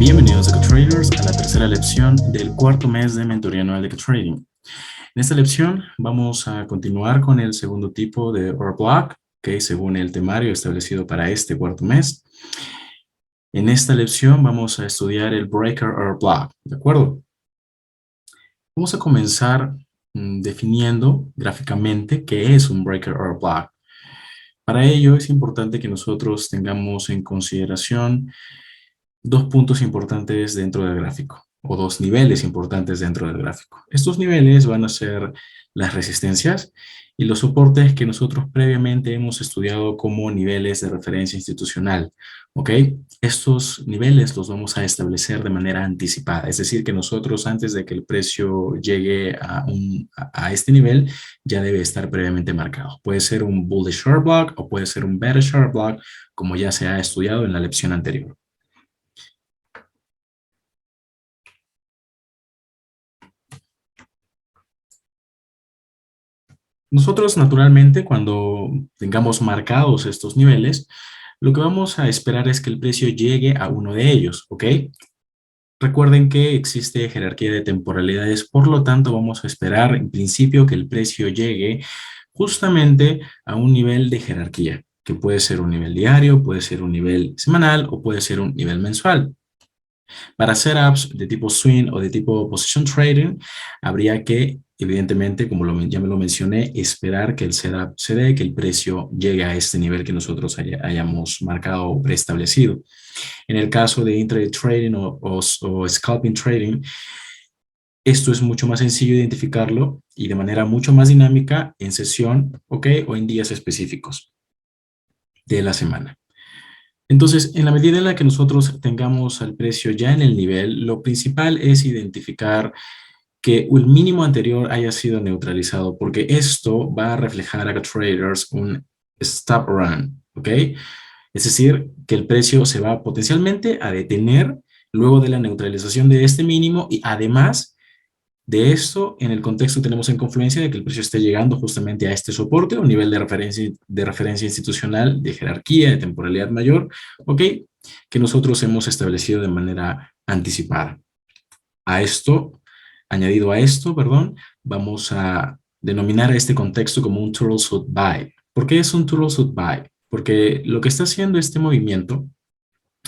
Bienvenidos a GoTraders a la tercera lección del cuarto mes de mentoría anual de GoTrading. En esta lección vamos a continuar con el segundo tipo de order block, según el temario establecido para este cuarto mes. En esta lección vamos a estudiar el breaker order block, ¿de acuerdo? Vamos a comenzar definiendo gráficamente qué es un breaker order block. Para ello es importante que nosotros tengamos en consideración dos puntos importantes dentro del gráfico, o dos niveles importantes dentro del gráfico. Estos niveles van a ser las resistencias y los soportes que nosotros previamente hemos estudiado como niveles de referencia institucional, ¿ok? Estos niveles los vamos a establecer de manera anticipada, es decir, que nosotros antes de que el precio llegue a este nivel, ya debe estar previamente marcado. Puede ser un bullish order block o puede ser un bearish order block, como ya se ha estudiado en la lección anterior. Nosotros, naturalmente, cuando tengamos marcados estos niveles, lo que vamos a esperar es que el precio llegue a uno de ellos, ¿ok? Recuerden que existe jerarquía de temporalidades, por lo tanto, vamos a esperar en principio que el precio llegue justamente a un nivel de jerarquía, que puede ser un nivel diario, puede ser un nivel semanal o puede ser un nivel mensual. Para setups de tipo swing o de tipo position trading, habría que, evidentemente, como ya me lo mencioné, esperar que el setup se dé, que el precio llegue a este nivel que nosotros hayamos marcado o preestablecido. En el caso de intraday trading o scalping trading, esto es mucho más sencillo identificarlo y de manera mucho más dinámica en sesión, ¿ok? O en días específicos de la semana. Entonces, en la medida en la que nosotros tengamos al precio ya en el nivel, lo principal es identificar que el mínimo anterior haya sido neutralizado, porque esto va a reflejar a traders un stop run, ¿ok? Es decir, que el precio se va potencialmente a detener luego de la neutralización de este mínimo y además de esto, en el contexto tenemos en confluencia de que el precio esté llegando justamente a este soporte, un nivel de referencia institucional, de jerarquía, de temporalidad mayor, ¿ok? Que nosotros hemos establecido de manera anticipada. Añadido a esto, perdón, vamos a denominar a este contexto como un turtle suit buy. ¿Por qué es un turtle suit buy? Porque lo que está haciendo este movimiento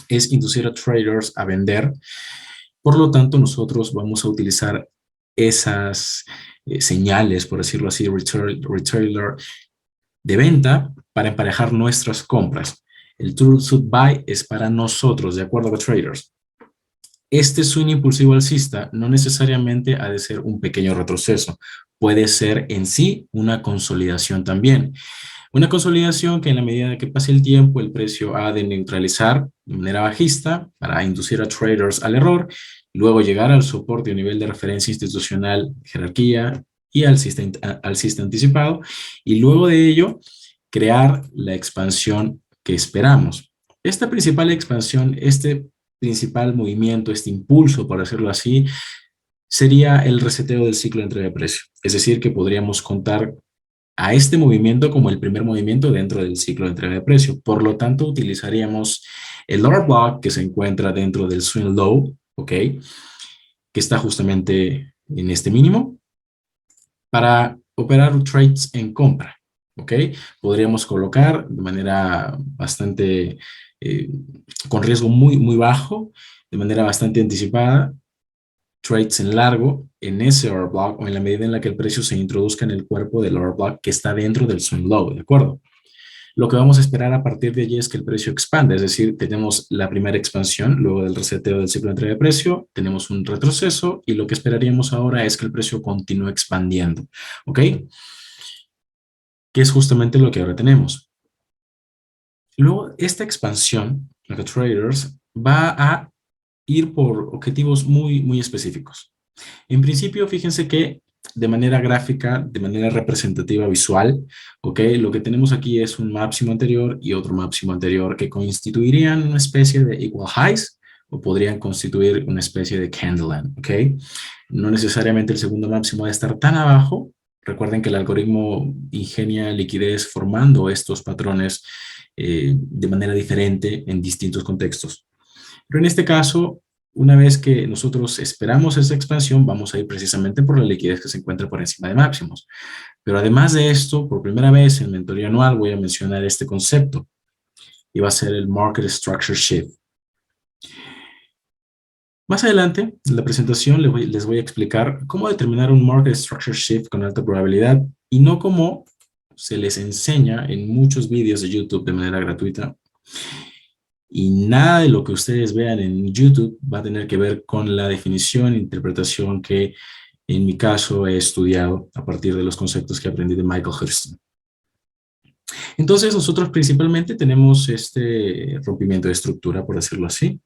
es inducir a traders a vender. Por lo tanto, nosotros vamos a utilizar esas señales, por decirlo así, retailer de venta para emparejar nuestras compras. El turtle suit buy es para nosotros, de acuerdo con traders. Este swing impulsivo alcista no necesariamente ha de ser un pequeño retroceso, puede ser en sí una consolidación también. Una consolidación que en la medida que pase el tiempo el precio ha de neutralizar de manera bajista para inducir a traders al error, luego llegar al soporte o nivel de referencia institucional, jerarquía y alcista anticipado, y luego de ello crear la expansión que esperamos. Esta principal expansión, este principal movimiento, este impulso, por decirlo así, sería el reseteo del ciclo de entrega de precio. Es decir, que podríamos contar a este movimiento como el primer movimiento dentro del ciclo de entrega de precio. Por lo tanto, utilizaríamos el order block que se encuentra dentro del swing low, ¿ok? Que está justamente en este mínimo, para operar trades en compra, ¿ok? Podríamos colocar de manera bastante, con riesgo muy bajo, de manera bastante anticipada, trades en largo en ese order block o en la medida en la que el precio se introduzca en el cuerpo del order block que está dentro del swing low, ¿de acuerdo? Lo que vamos a esperar a partir de allí es que el precio expanda, es decir, tenemos la primera expansión, luego del reseteo del ciclo de entrega de precio, tenemos un retroceso y lo que esperaríamos ahora es que el precio continúe expandiendo, ¿ok? Que es justamente lo que ahora tenemos. Luego, esta expansión, la que traders, va a ir por objetivos muy específicos. En principio, fíjense que de manera gráfica, de manera representativa visual, ¿ok? Lo que tenemos aquí es un máximo anterior y otro máximo anterior que constituirían una especie de equal highs o podrían constituir una especie de candle end, ¿ok? No necesariamente el segundo máximo debe estar tan abajo. Recuerden que el algoritmo ingenia liquidez formando estos patrones de manera diferente en distintos contextos. Pero en este caso, Una vez que nosotros esperamos esa expansión, vamos a ir precisamente por la liquidez que se encuentra por encima de máximos. Pero además de esto, por primera vez en mentoría anual voy a mencionar este concepto y va a ser el Market Structure Shift. Más adelante, en la presentación les voy a explicar cómo determinar un Market Structure Shift con alta probabilidad y no como se les enseña en muchos vídeos de YouTube de manera gratuita. Y nada de lo que ustedes vean en YouTube va a tener que ver con la definición e interpretación que en mi caso he estudiado a partir de los conceptos que aprendí de Michael Hurston. Entonces nosotros principalmente tenemos este rompimiento de estructura, por decirlo así,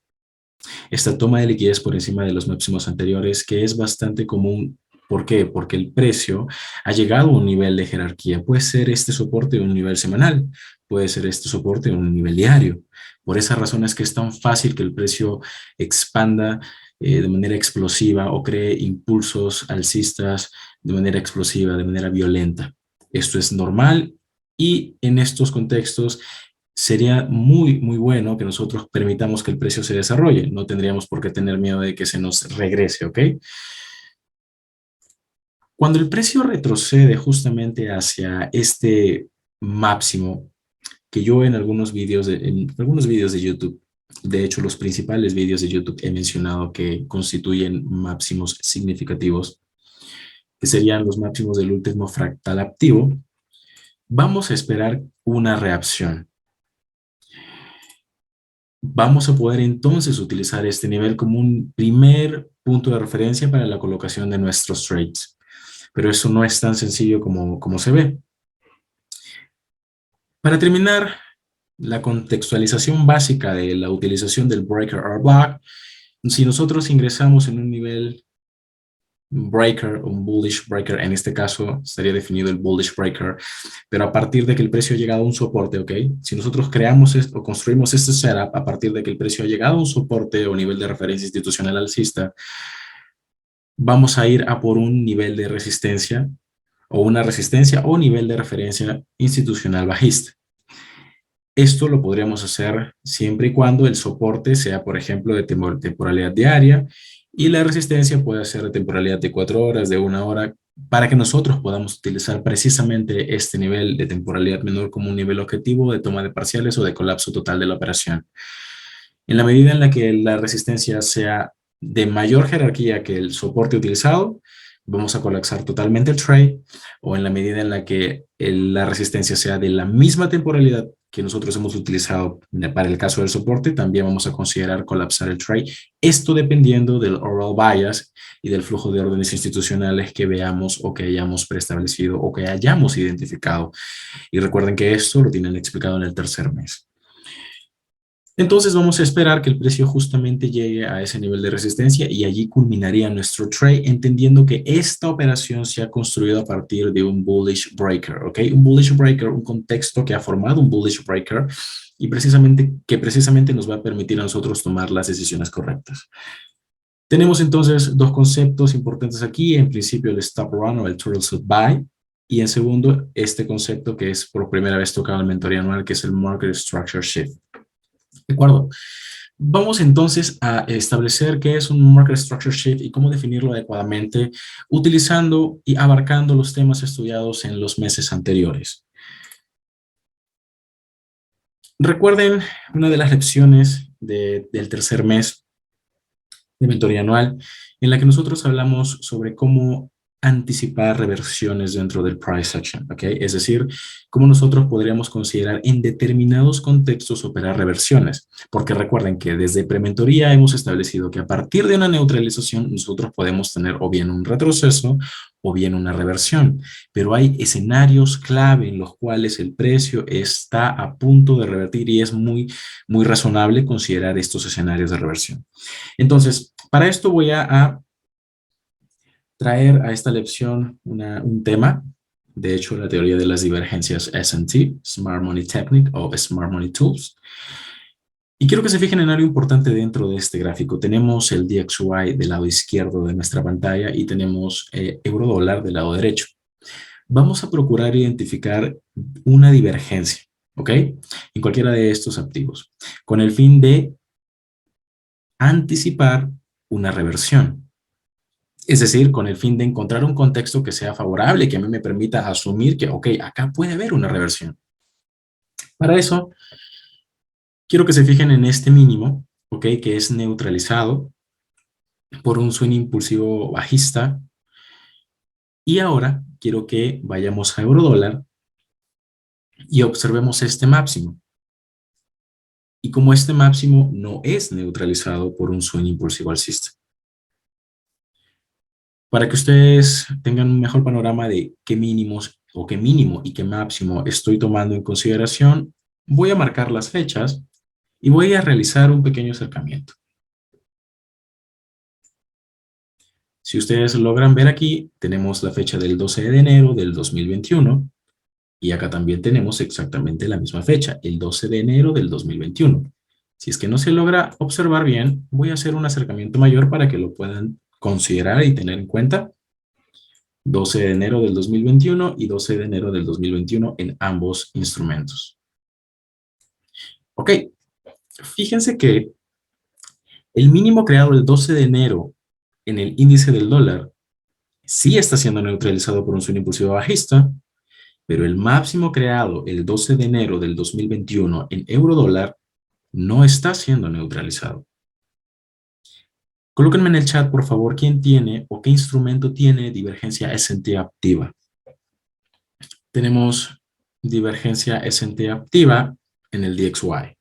esta toma de liquidez por encima de los máximos anteriores, que es bastante común. ¿Por qué? Porque el precio ha llegado a un nivel de jerarquía. Puede ser este soporte un nivel semanal, puede ser este soporte un nivel diario. Por esa razón es que es tan fácil que el precio expanda de manera explosiva o cree impulsos alcistas de manera explosiva, de manera violenta. Esto es normal y en estos contextos sería muy bueno que nosotros permitamos que el precio se desarrolle. No tendríamos por qué tener miedo de que se nos regrese, ¿ok? Cuando el precio retrocede justamente hacia este máximo, que yo en algunos vídeos de YouTube, de hecho los principales vídeos de YouTube he mencionado que constituyen máximos significativos, que serían los máximos del último fractal activo, vamos a esperar una reacción. Vamos a poder entonces utilizar este nivel como un primer punto de referencia para la colocación de nuestros trades. Pero eso no es tan sencillo como se ve. Para terminar, la contextualización básica de la utilización del breaker or block, si nosotros ingresamos en un nivel breaker, un bullish breaker, en este caso estaría definido el bullish breaker, pero a partir de que el precio ha llegado a un soporte, ¿ok? Si nosotros creamos o construimos este setup a partir de que el precio ha llegado a un soporte o nivel de referencia institucional alcista, vamos a ir a por un nivel de resistencia o una resistencia o nivel de referencia institucional bajista. Esto lo podríamos hacer siempre y cuando el soporte sea, por ejemplo, de temporalidad diaria y la resistencia puede ser de temporalidad de 4 horas, de 1 hora, para que nosotros podamos utilizar precisamente este nivel de temporalidad menor como un nivel objetivo de toma de parciales o de colapso total de la operación. En la medida en la que la resistencia sea de mayor jerarquía que el soporte utilizado, vamos a colapsar totalmente el trade, o en la medida en la que la resistencia sea de la misma temporalidad que nosotros hemos utilizado para el caso del soporte, también vamos a considerar colapsar el trade. Esto dependiendo del overall bias y del flujo de órdenes institucionales que veamos o que hayamos preestablecido o que hayamos identificado. Y recuerden que esto lo tienen explicado en el tercer mes. Entonces vamos a esperar que el precio justamente llegue a ese nivel de resistencia y allí culminaría nuestro trade, entendiendo que esta operación se ha construido a partir de un bullish breaker, ¿ok? Un bullish breaker, un contexto que ha formado un bullish breaker y precisamente nos va a permitir a nosotros tomar las decisiones correctas. Tenemos entonces dos conceptos importantes aquí, en principio el stop run o el turtle soup buy, y en segundo este concepto que es por primera vez tocado en el mentoría anual, que es el market structure shift. ¿De acuerdo? Vamos entonces a establecer qué es un market structure shift y cómo definirlo adecuadamente utilizando y abarcando los temas estudiados en los meses anteriores. Recuerden una de las lecciones del tercer mes de mentoría anual en la que nosotros hablamos sobre cómo anticipar reversiones dentro del price action, ¿ok? Es decir, cómo nosotros podríamos considerar en determinados contextos operar reversiones, porque recuerden que desde prementoría hemos establecido que a partir de una neutralización nosotros podemos tener o bien un retroceso o bien una reversión, pero hay escenarios clave en los cuales el precio está a punto de revertir y es muy razonable considerar estos escenarios de reversión. Entonces, para esto voy a traer a esta lección un tema, de hecho, la teoría de las divergencias S&T, Smart Money Technique o Smart Money Tools. Y quiero que se fijen en algo importante dentro de este gráfico. Tenemos el DXY del lado izquierdo de nuestra pantalla y tenemos euro dólar del lado derecho. Vamos a procurar identificar una divergencia, ¿ok? En cualquiera de estos activos, con el fin de anticipar una reversión. Es decir, con el fin de encontrar un contexto que sea favorable, que a mí me permita asumir que, ok, acá puede haber una reversión. Para eso, quiero que se fijen en este mínimo, ok, que es neutralizado por un swing impulsivo bajista. Y ahora quiero que vayamos a eurodólar y observemos este máximo. Y como este máximo no es neutralizado por un swing impulsivo alcista. Para que ustedes tengan un mejor panorama de qué mínimos o qué mínimo y qué máximo estoy tomando en consideración, voy a marcar las fechas y voy a realizar un pequeño acercamiento. Si ustedes logran ver aquí, tenemos la fecha del 12 de enero del 2021 y acá también tenemos exactamente la misma fecha, el 12 de enero del 2021. Si es que no se logra observar bien, voy a hacer un acercamiento mayor para que lo puedan considerar y tener en cuenta. 12 de enero del 2021 y 12 de enero del 2021 en ambos instrumentos. Ok, fíjense que el mínimo creado el 12 de enero en el índice del dólar sí está siendo neutralizado por un swing impulsivo bajista, pero el máximo creado el 12 de enero del 2021 en euro dólar no está siendo neutralizado. Colóquenme en el chat, por favor, quién tiene o qué instrumento tiene divergencia S&T activa. Tenemos divergencia S&T activa en el DXY.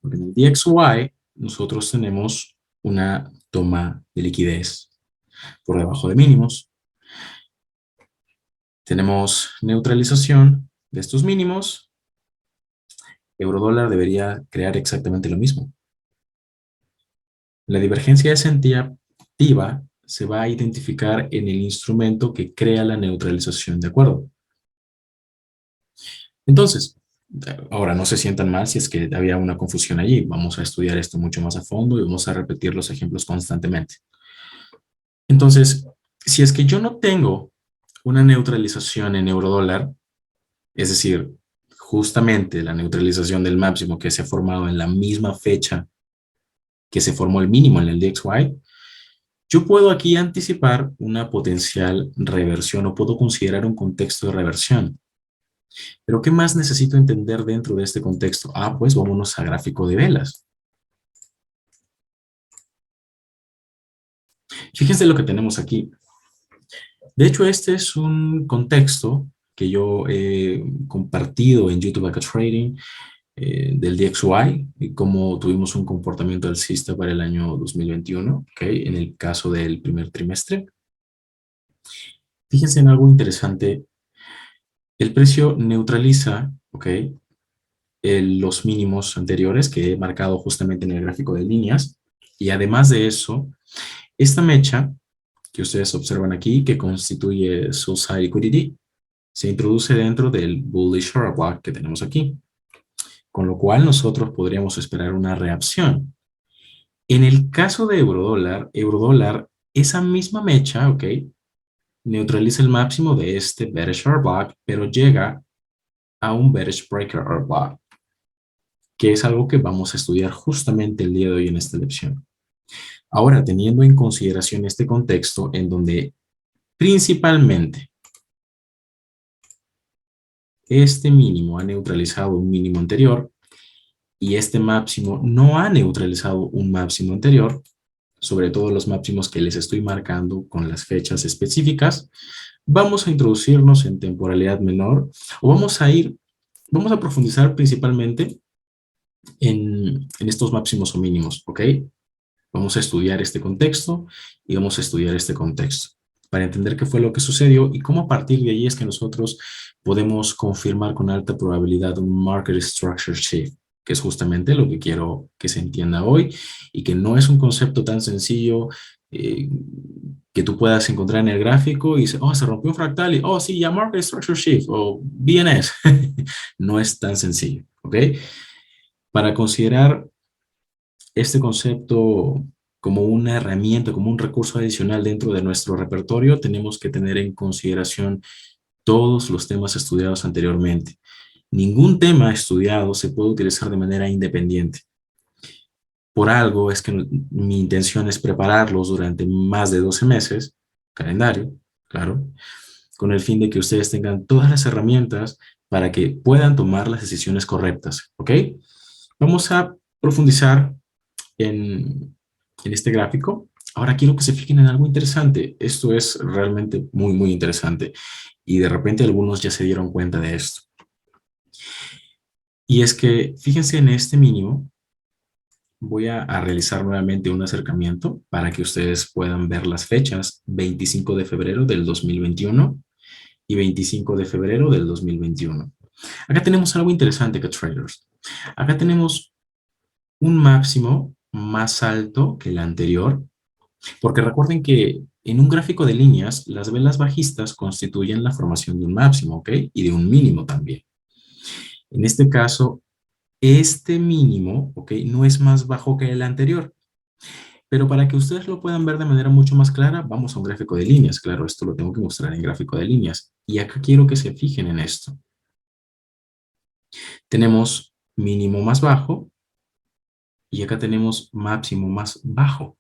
Porque en el DXY nosotros tenemos una toma de liquidez por debajo de mínimos. Tenemos neutralización de estos mínimos. Eurodólar debería crear exactamente lo mismo. La divergencia S&T activa se va a identificar en el instrumento que crea la neutralización, ¿de acuerdo? Entonces, ahora no se sientan mal si es que había una confusión allí. Vamos a estudiar esto mucho más a fondo y vamos a repetir los ejemplos constantemente. Entonces, si es que yo no tengo una neutralización en eurodólar, es decir, justamente la neutralización del máximo que se ha formado en la misma fecha que se formó el mínimo en el DXY, yo puedo aquí anticipar una potencial reversión o puedo considerar un contexto de reversión. Pero ¿qué más necesito entender dentro de este contexto? Ah, pues vámonos a gráfico de velas. Fíjense lo que tenemos aquí. De hecho, este es un contexto que yo he compartido en YouTube Acá Trading del DXY y cómo tuvimos un comportamiento alcista para el año 2021, ¿okay? En el caso del primer trimestre. Fíjense en algo interesante. El precio neutraliza, ¿ok? Los mínimos anteriores que he marcado justamente en el gráfico de líneas. Y además de eso, esta mecha que ustedes observan aquí, que constituye su side liquidity, se introduce dentro del bullish order block que tenemos aquí. Con lo cual nosotros podríamos esperar una reacción. En el caso de eurodólar, esa misma mecha, ¿ok? Neutraliza el máximo de este bearish order block, pero llega a un bearish breaker order block, que es algo que vamos a estudiar justamente el día de hoy en esta lección. Ahora, teniendo en consideración este contexto en donde principalmente este mínimo ha neutralizado un mínimo anterior y este máximo no ha neutralizado un máximo anterior, sobre todo los máximos que les estoy marcando con las fechas específicas, vamos a introducirnos en temporalidad menor o vamos a profundizar principalmente en estos máximos o mínimos, ¿ok? Vamos a estudiar este contexto y vamos a estudiar este contexto para entender qué fue lo que sucedió y cómo a partir de ahí es que nosotros podemos confirmar con alta probabilidad un market structure shift, que es justamente lo que quiero que se entienda hoy y que no es un concepto tan sencillo que tú puedas encontrar en el gráfico y dices, oh, se rompió un fractal y, oh, sí, ya market structure shift o BNS. No es tan sencillo, ¿ok? Para considerar este concepto como una herramienta, como un recurso adicional dentro de nuestro repertorio, tenemos que tener en consideración todos los temas estudiados anteriormente. Ningún tema estudiado se puede utilizar de manera independiente. por algo es que mi intención es prepararlos durante más de 12 meses, calendario, claro, con el fin de que ustedes tengan todas las herramientas para que puedan tomar las decisiones correctas, ¿ok? Vamos a profundizar en este gráfico. Ahora quiero que se fijen en algo interesante. Esto es realmente muy, muy interesante. Y de repente algunos ya se dieron cuenta de esto. Y es que, fíjense en este mínimo, voy a realizar nuevamente un acercamiento para que ustedes puedan ver las fechas 25 de febrero del 2021 y 25 de febrero del 2021. Acá tenemos algo interesante que traders. Acá tenemos un máximo más alto que el anterior, porque recuerden que en un gráfico de líneas, las velas bajistas constituyen la formación de un máximo, ¿ok? Y de un mínimo también. En este caso, este mínimo, ¿ok? No es más bajo que el anterior. Pero para que ustedes lo puedan ver de manera mucho más clara, vamos a un gráfico de líneas. Claro, esto lo tengo que mostrar en gráfico de líneas. Y acá quiero que se fijen en esto. Tenemos mínimo más bajo y acá tenemos máximo más bajo.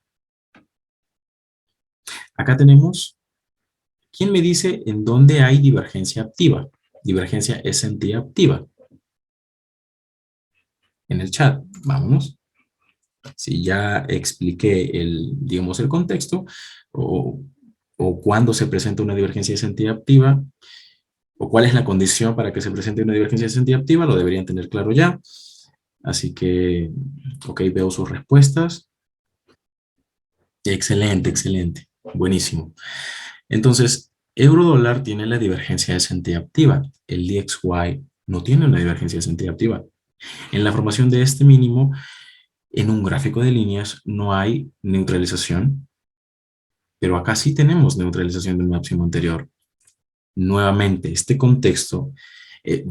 Acá tenemos, ¿quién me dice en dónde hay divergencia activa? Divergencia S&T activa. En el chat, vámonos. Si ya expliqué digamos, el contexto o, o cuándo se presenta una divergencia S&T activa o cuál es la condición para que se presente una divergencia S&T activa, lo deberían tener claro ya. Así que, ok, veo sus respuestas. Excelente, excelente. Buenísimo. Entonces, euro dólar tiene la divergencia S&T activa. El DXY no tiene una divergencia S&T activa. En la formación de este mínimo, en un gráfico de líneas no hay neutralización, pero acá sí tenemos neutralización del máximo anterior. Nuevamente, este contexto,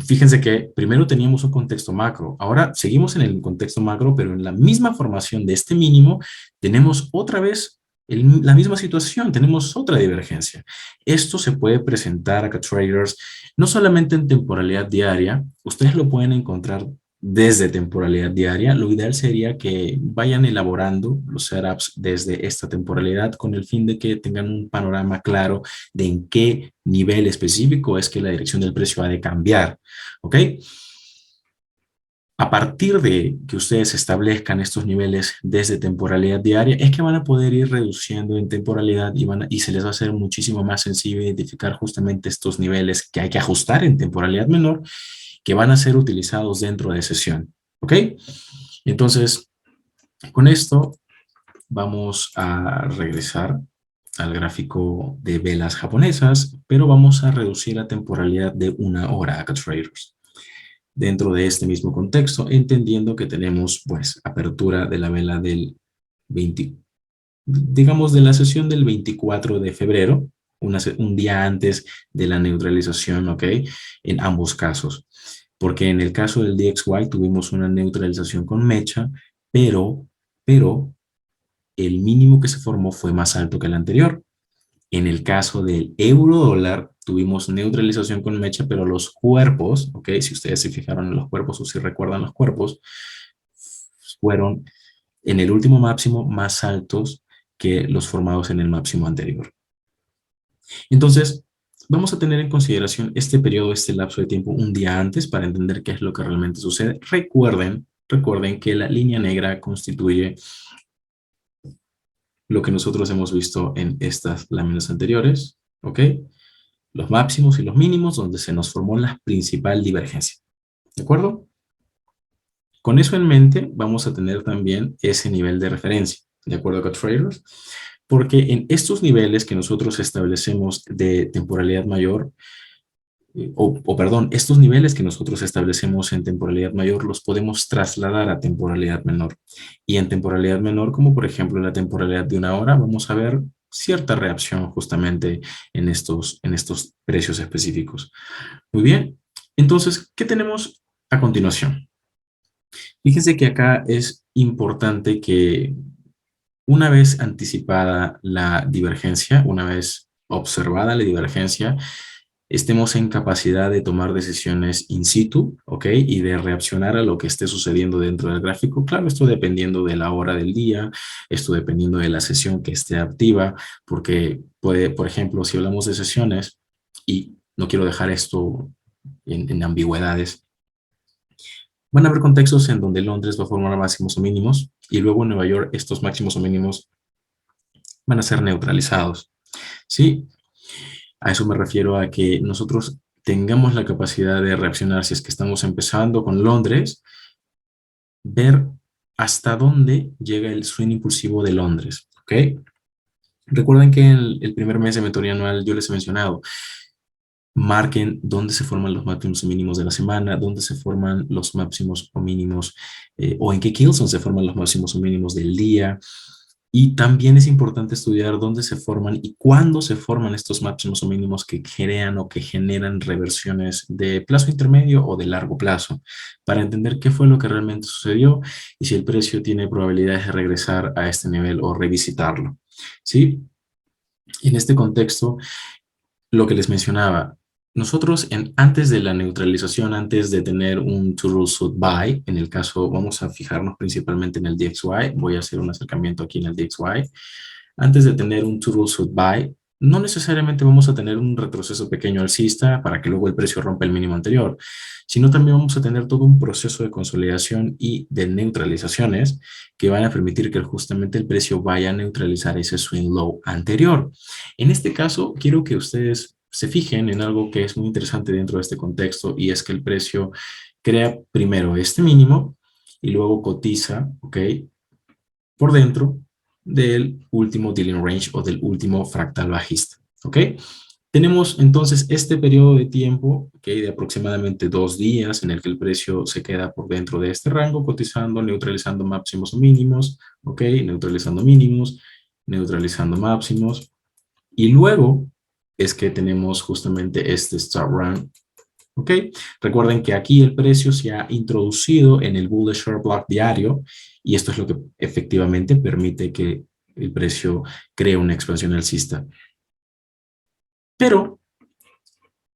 fíjense que primero teníamos un contexto macro, ahora seguimos en el contexto macro, pero en la misma formación de este mínimo tenemos otra vez la misma situación, tenemos otra divergencia. Esto se puede presentar acá, traders, no solamente en temporalidad diaria, ustedes lo pueden encontrar desde temporalidad diaria. Lo ideal sería que vayan elaborando los setups desde esta temporalidad con el fin de que tengan un panorama claro de en qué nivel específico es que la dirección del precio ha de cambiar, ¿ok? A partir de que ustedes establezcan estos niveles desde temporalidad diaria, es que van a poder ir reduciendo en temporalidad y se les va a hacer muchísimo más sencillo identificar justamente estos niveles que hay que ajustar en temporalidad menor, que van a ser utilizados dentro de sesión, ¿ok? Entonces, con esto vamos a regresar al gráfico de velas japonesas, pero vamos a reducir la temporalidad de 1 hora acá, traders. Dentro de este mismo contexto, entendiendo que tenemos, pues, apertura de la vela del 20, digamos, de la sesión del 24 de febrero, un día antes de la neutralización, ¿ok? En ambos casos. Porque en el caso del DXY tuvimos una neutralización con mecha, pero el mínimo que se formó fue más alto que el anterior. En el caso del euro dólar, tuvimos neutralización con mecha, pero los cuerpos, ¿ok? Si ustedes se fijaron en los cuerpos o si recuerdan los cuerpos, fueron en el último máximo más altos que los formados en el máximo anterior. Entonces, vamos a tener en consideración este periodo, este lapso de tiempo un día antes para entender qué es lo que realmente sucede. Recuerden que la línea negra constituye lo que nosotros hemos visto en estas láminas anteriores, ¿ok? Los máximos y los mínimos donde se nos formó la principal divergencia, ¿de acuerdo? Con eso en mente, vamos a tener también ese nivel de referencia, ¿de acuerdo con traders? Porque en estos niveles que nosotros establecemos de temporalidad mayor, perdón, estos niveles que nosotros establecemos en temporalidad mayor los podemos trasladar a temporalidad menor. Y en temporalidad menor, como por ejemplo en la temporalidad de 1 hora, vamos a ver cierta reacción justamente en estos precios específicos. Muy bien, entonces, ¿qué tenemos a continuación? Fíjense que acá es importante que una vez anticipada la divergencia, una vez observada la divergencia, estemos en capacidad de tomar decisiones in situ, ¿ok? Y de reaccionar a lo que esté sucediendo dentro del gráfico. Claro, esto dependiendo de la hora del día, esto dependiendo de la sesión que esté activa, porque puede, por ejemplo, si hablamos de sesiones, y no quiero dejar esto en ambigüedades, van a haber contextos en donde Londres va a formar máximos o mínimos, y luego en Nueva York estos máximos o mínimos van a ser neutralizados, ¿sí? A eso me refiero a que nosotros tengamos la capacidad de reaccionar si es que estamos empezando con Londres, ver hasta dónde llega el swing impulsivo de Londres, ¿ok? Recuerden que en el primer mes de mentoría anual yo les he mencionado, marquen dónde se forman los máximos y mínimos de la semana, dónde se forman los máximos o mínimos, o en qué Kilson se forman los máximos o mínimos del día. Y también es importante estudiar dónde se forman y cuándo se forman estos máximos o mínimos que crean o que generan reversiones de plazo intermedio o de largo plazo, para entender qué fue lo que realmente sucedió y si el precio tiene probabilidades de regresar a este nivel o revisitarlo. ¿Sí? En este contexto, lo que les mencionaba, nosotros antes de la neutralización, antes de tener un two rule suit buy, en el caso, vamos a fijarnos principalmente en el DXY, voy a hacer un acercamiento aquí en el DXY, antes de tener un two rule suit buy, no necesariamente vamos a tener un retroceso pequeño alcista para que luego el precio rompa el mínimo anterior, sino también vamos a tener todo un proceso de consolidación y de neutralizaciones que van a permitir que justamente el precio vaya a neutralizar ese swing low anterior. En este caso, quiero que ustedes se fijen en algo que es muy interesante dentro de este contexto y es que el precio crea primero este mínimo y luego cotiza, ¿ok? Por dentro del último dealing range o del último fractal bajista, ¿ok? Tenemos entonces este periodo de tiempo, ¿ok? De aproximadamente 2 días en el que el precio se queda por dentro de este rango, cotizando, neutralizando máximos o mínimos, ¿ok? Neutralizando mínimos, neutralizando máximos. Y luego es que tenemos justamente este stop run, ¿ok? Recuerden que aquí el precio se ha introducido en el bullish short block diario y esto es lo que efectivamente permite que el precio cree una expansión alcista. Pero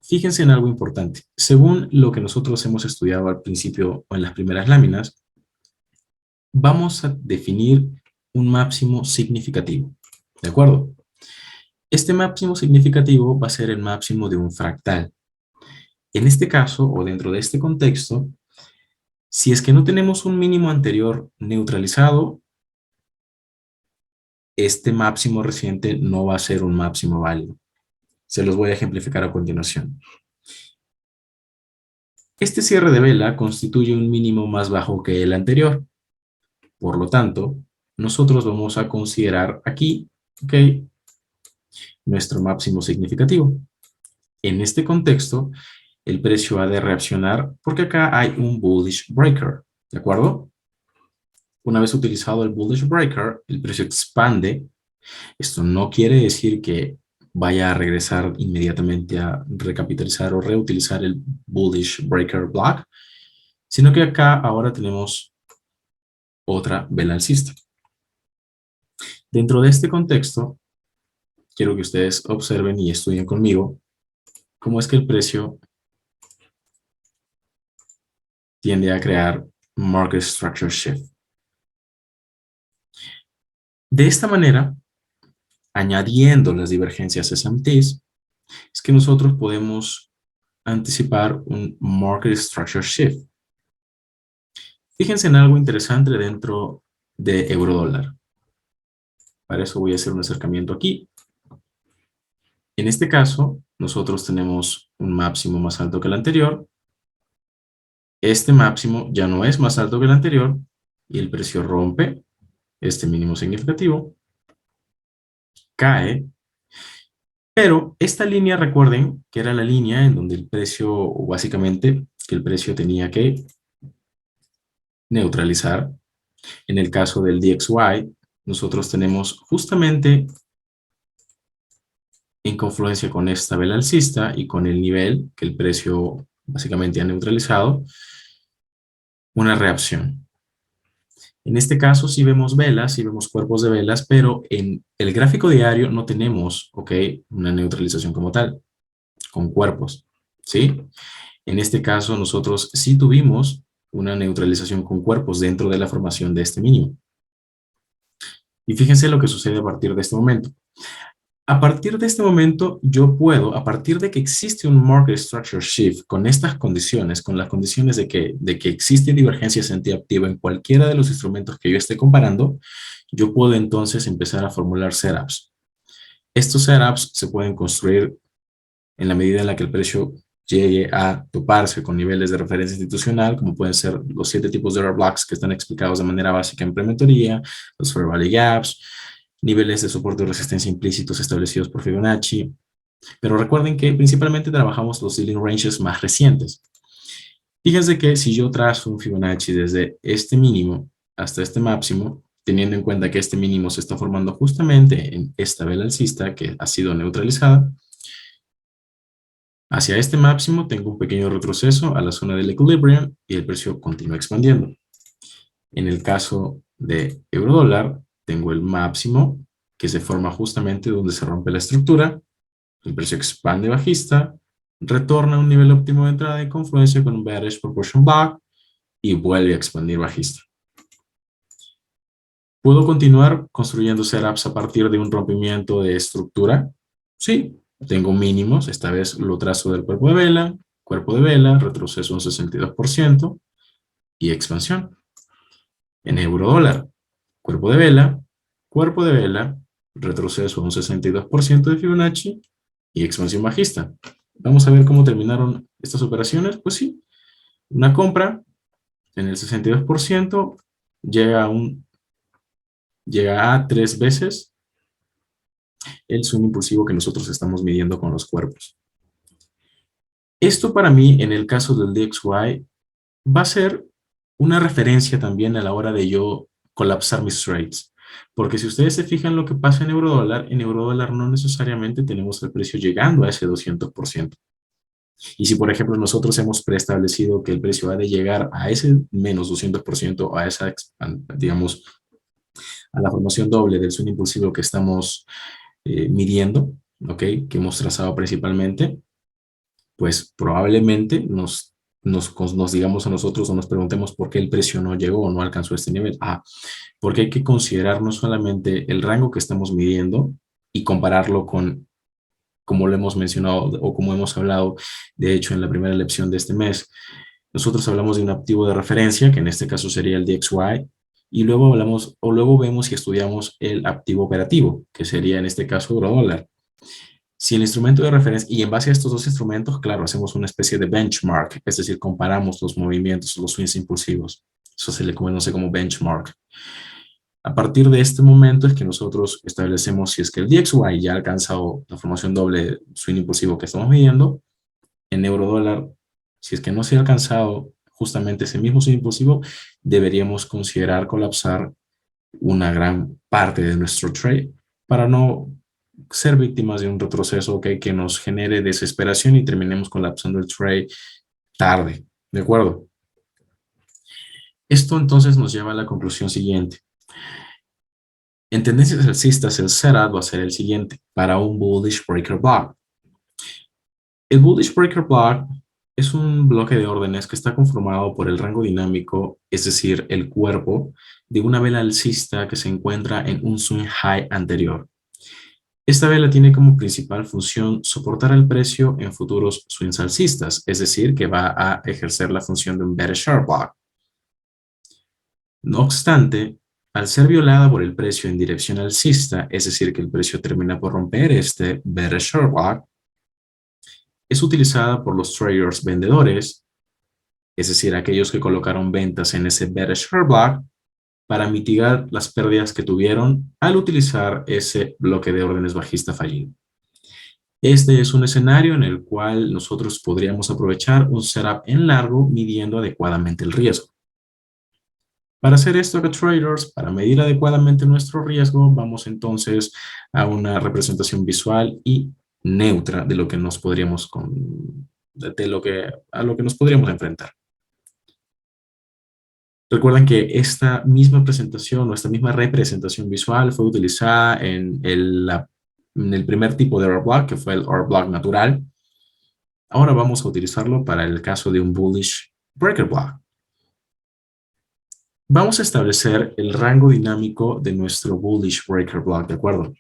fíjense en algo importante. Según lo que nosotros hemos estudiado al principio o en las primeras láminas, vamos a definir un máximo significativo, ¿de acuerdo? Este máximo significativo va a ser el máximo de un fractal. En este caso, o dentro de este contexto, si es que no tenemos un mínimo anterior neutralizado, este máximo reciente no va a ser un máximo válido. Se los voy a ejemplificar a continuación. Este cierre de vela constituye un mínimo más bajo que el anterior. Por lo tanto, nosotros vamos a considerar aquí, ¿ok?, nuestro máximo significativo. En este contexto, el precio ha de reaccionar porque acá hay un bullish breaker, ¿de acuerdo? Una vez utilizado el bullish breaker, el precio expande. Esto no quiere decir que vaya a regresar inmediatamente a recapitalizar o reutilizar el bullish breaker block, sino que acá ahora tenemos otra vela alcista. Dentro de este contexto, quiero que ustedes observen y estudien conmigo cómo es que el precio tiende a crear market structure shift. De esta manera, añadiendo las divergencias SMTs, es que nosotros podemos anticipar un market structure shift. Fíjense en algo interesante dentro de euro-dólar. Para eso voy a hacer un acercamiento aquí. En este caso, nosotros tenemos un máximo más alto que el anterior. Este máximo ya no es más alto que el anterior y el precio rompe este mínimo significativo, cae, pero esta línea, recuerden que era la línea en donde el precio, o básicamente, que el precio tenía que neutralizar. En el caso del DXY, nosotros tenemos justamente en confluencia con esta vela alcista y con el nivel que el precio básicamente ha neutralizado, una reacción. En este caso sí vemos velas, sí vemos cuerpos de velas, pero en el gráfico diario no tenemos, ¿ok?, una neutralización como tal, con cuerpos, ¿sí? En este caso, nosotros sí tuvimos una neutralización con cuerpos dentro de la formación de este mínimo. Y fíjense lo que sucede a partir de este momento. A partir de este momento, yo puedo, a partir de que existe un market structure shift con estas condiciones, con las condiciones de que existe divergencia sentido-activa en cualquiera de los instrumentos que yo esté comparando, yo puedo entonces empezar a formular setups. Estos setups se pueden construir en la medida en la que el precio llegue a toparse con niveles de referencia institucional, como pueden ser los 7 tipos de error blocks que están explicados de manera básica en prementoría, los fair value gaps, niveles de soporte y resistencia implícitos establecidos por Fibonacci. Pero recuerden que principalmente trabajamos los ceiling ranges más recientes. Fíjense que si yo trazo un Fibonacci desde este mínimo hasta este máximo, teniendo en cuenta que este mínimo se está formando justamente en esta vela alcista que ha sido neutralizada, hacia este máximo tengo un pequeño retroceso a la zona del equilibrium y el precio continúa expandiendo. En el caso de euro-dólar, tengo el máximo que se forma justamente donde se rompe la estructura, el precio expande bajista, retorna a un nivel óptimo de entrada de confluencia con un bearish proportion block y vuelve a expandir bajista. ¿Puedo continuar construyendo setups a partir de un rompimiento de estructura? Sí, tengo mínimos, esta vez lo trazo del cuerpo de vela, retroceso un 62% y expansión. En euro dólar, cuerpo de vela, retroceso un 62% de Fibonacci y expansión bajista. Vamos a ver cómo terminaron estas operaciones. Pues sí, una compra en el 62% llega a 3 veces el swing impulsivo que nosotros estamos midiendo con los cuerpos. Esto para mí, en el caso del DXY, va a ser una referencia también a la hora de yo colapsar mis trades. Porque si ustedes se fijan lo que pasa en eurodólar no necesariamente tenemos el precio llegando a ese 200%. Y si, por ejemplo, nosotros hemos preestablecido que el precio ha de llegar a ese menos 200%, a esa, digamos, a la formación doble del swing impulsivo que estamos midiendo, ¿ok? Que hemos trazado principalmente, pues probablemente nos digamos a nosotros o nos preguntemos por qué el precio no llegó o no alcanzó este nivel. Porque hay que considerar no solamente el rango que estamos midiendo y compararlo con, como lo hemos mencionado o como hemos hablado, de hecho, en la primera lección de este mes. Nosotros hablamos de un activo de referencia, que en este caso sería el DXY, y luego hablamos o luego vemos y estudiamos el activo operativo, que sería en este caso eurodólar. Si el instrumento de referencia, y en base a estos dos instrumentos, claro, hacemos una especie de benchmark, es decir, comparamos los movimientos, los swings impulsivos. Eso se le conoce como benchmark. A partir de este momento es que nosotros establecemos si es que el DXY ya ha alcanzado la formación doble swing impulsivo que estamos midiendo, en euro dólar, si es que no se ha alcanzado justamente ese mismo swing impulsivo, deberíamos considerar colapsar una gran parte de nuestro trade para no ser víctimas de un retroceso, ¿okay?, que nos genere desesperación y terminemos colapsando el trade tarde, ¿de acuerdo? Esto entonces nos lleva a la conclusión siguiente. En tendencias alcistas, el setup va a ser el siguiente para un bullish breaker block. El bullish breaker block es un bloque de órdenes que está conformado por el rango dinámico, es decir, el cuerpo de una vela alcista que se encuentra en un swing high anterior. Esta vela tiene como principal función soportar el precio en futuros swings alcistas, es decir, que va a ejercer la función de un bearish sharp block. No obstante, al ser violada por el precio en dirección alcista, es decir, que el precio termina por romper este bearish sharp block, es utilizada por los traders vendedores, es decir, aquellos que colocaron ventas en ese bearish sharp block, para mitigar las pérdidas que tuvieron al utilizar ese bloque de órdenes bajista fallido. Este es un escenario en el cual nosotros podríamos aprovechar un setup en largo midiendo adecuadamente el riesgo. Para hacer esto, traders, para medir adecuadamente nuestro riesgo, vamos entonces a una representación visual y neutra de lo que nos podríamos a lo que nos podríamos enfrentar. Recuerden que esta misma presentación o esta misma representación visual fue utilizada en el primer tipo de error block, que fue el error block natural. Ahora vamos a utilizarlo para el caso de un bullish breaker block. Vamos a establecer el rango dinámico de nuestro bullish breaker block, ¿de acuerdo?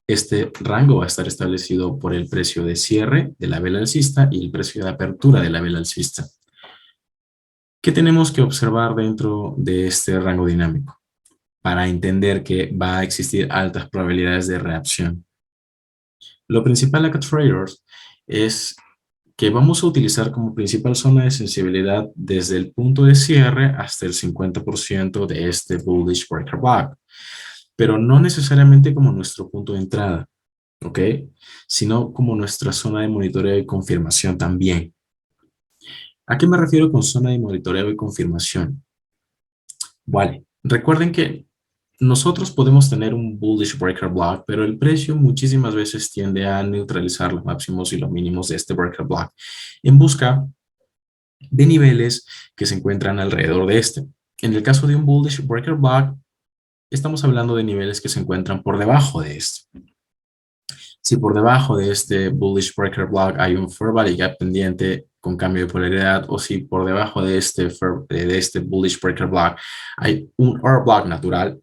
Este rango va a estar establecido por el precio de cierre de la vela alcista y el precio de apertura de la vela alcista. ¿Qué tenemos que observar dentro de este rango dinámico para entender que va a existir altas probabilidades de reacción? Lo principal acá, traders, es que vamos a utilizar como principal zona de sensibilidad desde el punto de cierre hasta el 50% de este bullish breaker block, pero no necesariamente como nuestro punto de entrada, ¿ok? Sino como nuestra zona de monitoreo y confirmación también. ¿A qué me refiero con zona de monitoreo y confirmación? Vale, recuerden que nosotros podemos tener un bullish breaker block, pero el precio muchísimas veces tiende a neutralizar los máximos y los mínimos de este breaker block en busca de niveles que se encuentran alrededor de este. En el caso de un bullish breaker block, estamos hablando de niveles que se encuentran por debajo de este. Si por debajo de este bullish breaker block hay un fair value gap pendiente con cambio de polaridad, o si por debajo de este bullish breaker block hay un R block natural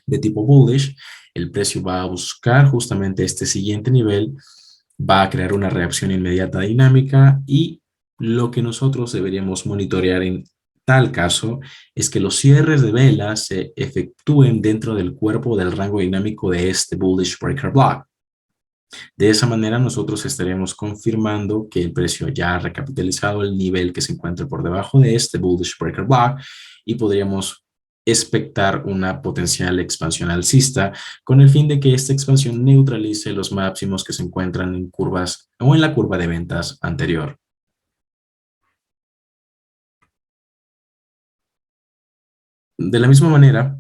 de tipo bullish, el precio va a buscar justamente este siguiente nivel, va a crear una reacción inmediata dinámica y lo que nosotros deberíamos monitorear en tal caso es que los cierres de velas se efectúen dentro del cuerpo del rango dinámico de este bullish breaker block. De esa manera nosotros estaremos confirmando que el precio ya ha recapitalizado el nivel que se encuentra por debajo de este bullish breaker block y podríamos expectar una potencial expansión alcista con el fin de que esta expansión neutralice los máximos que se encuentran en curvas o en la curva de ventas anterior. De la misma manera,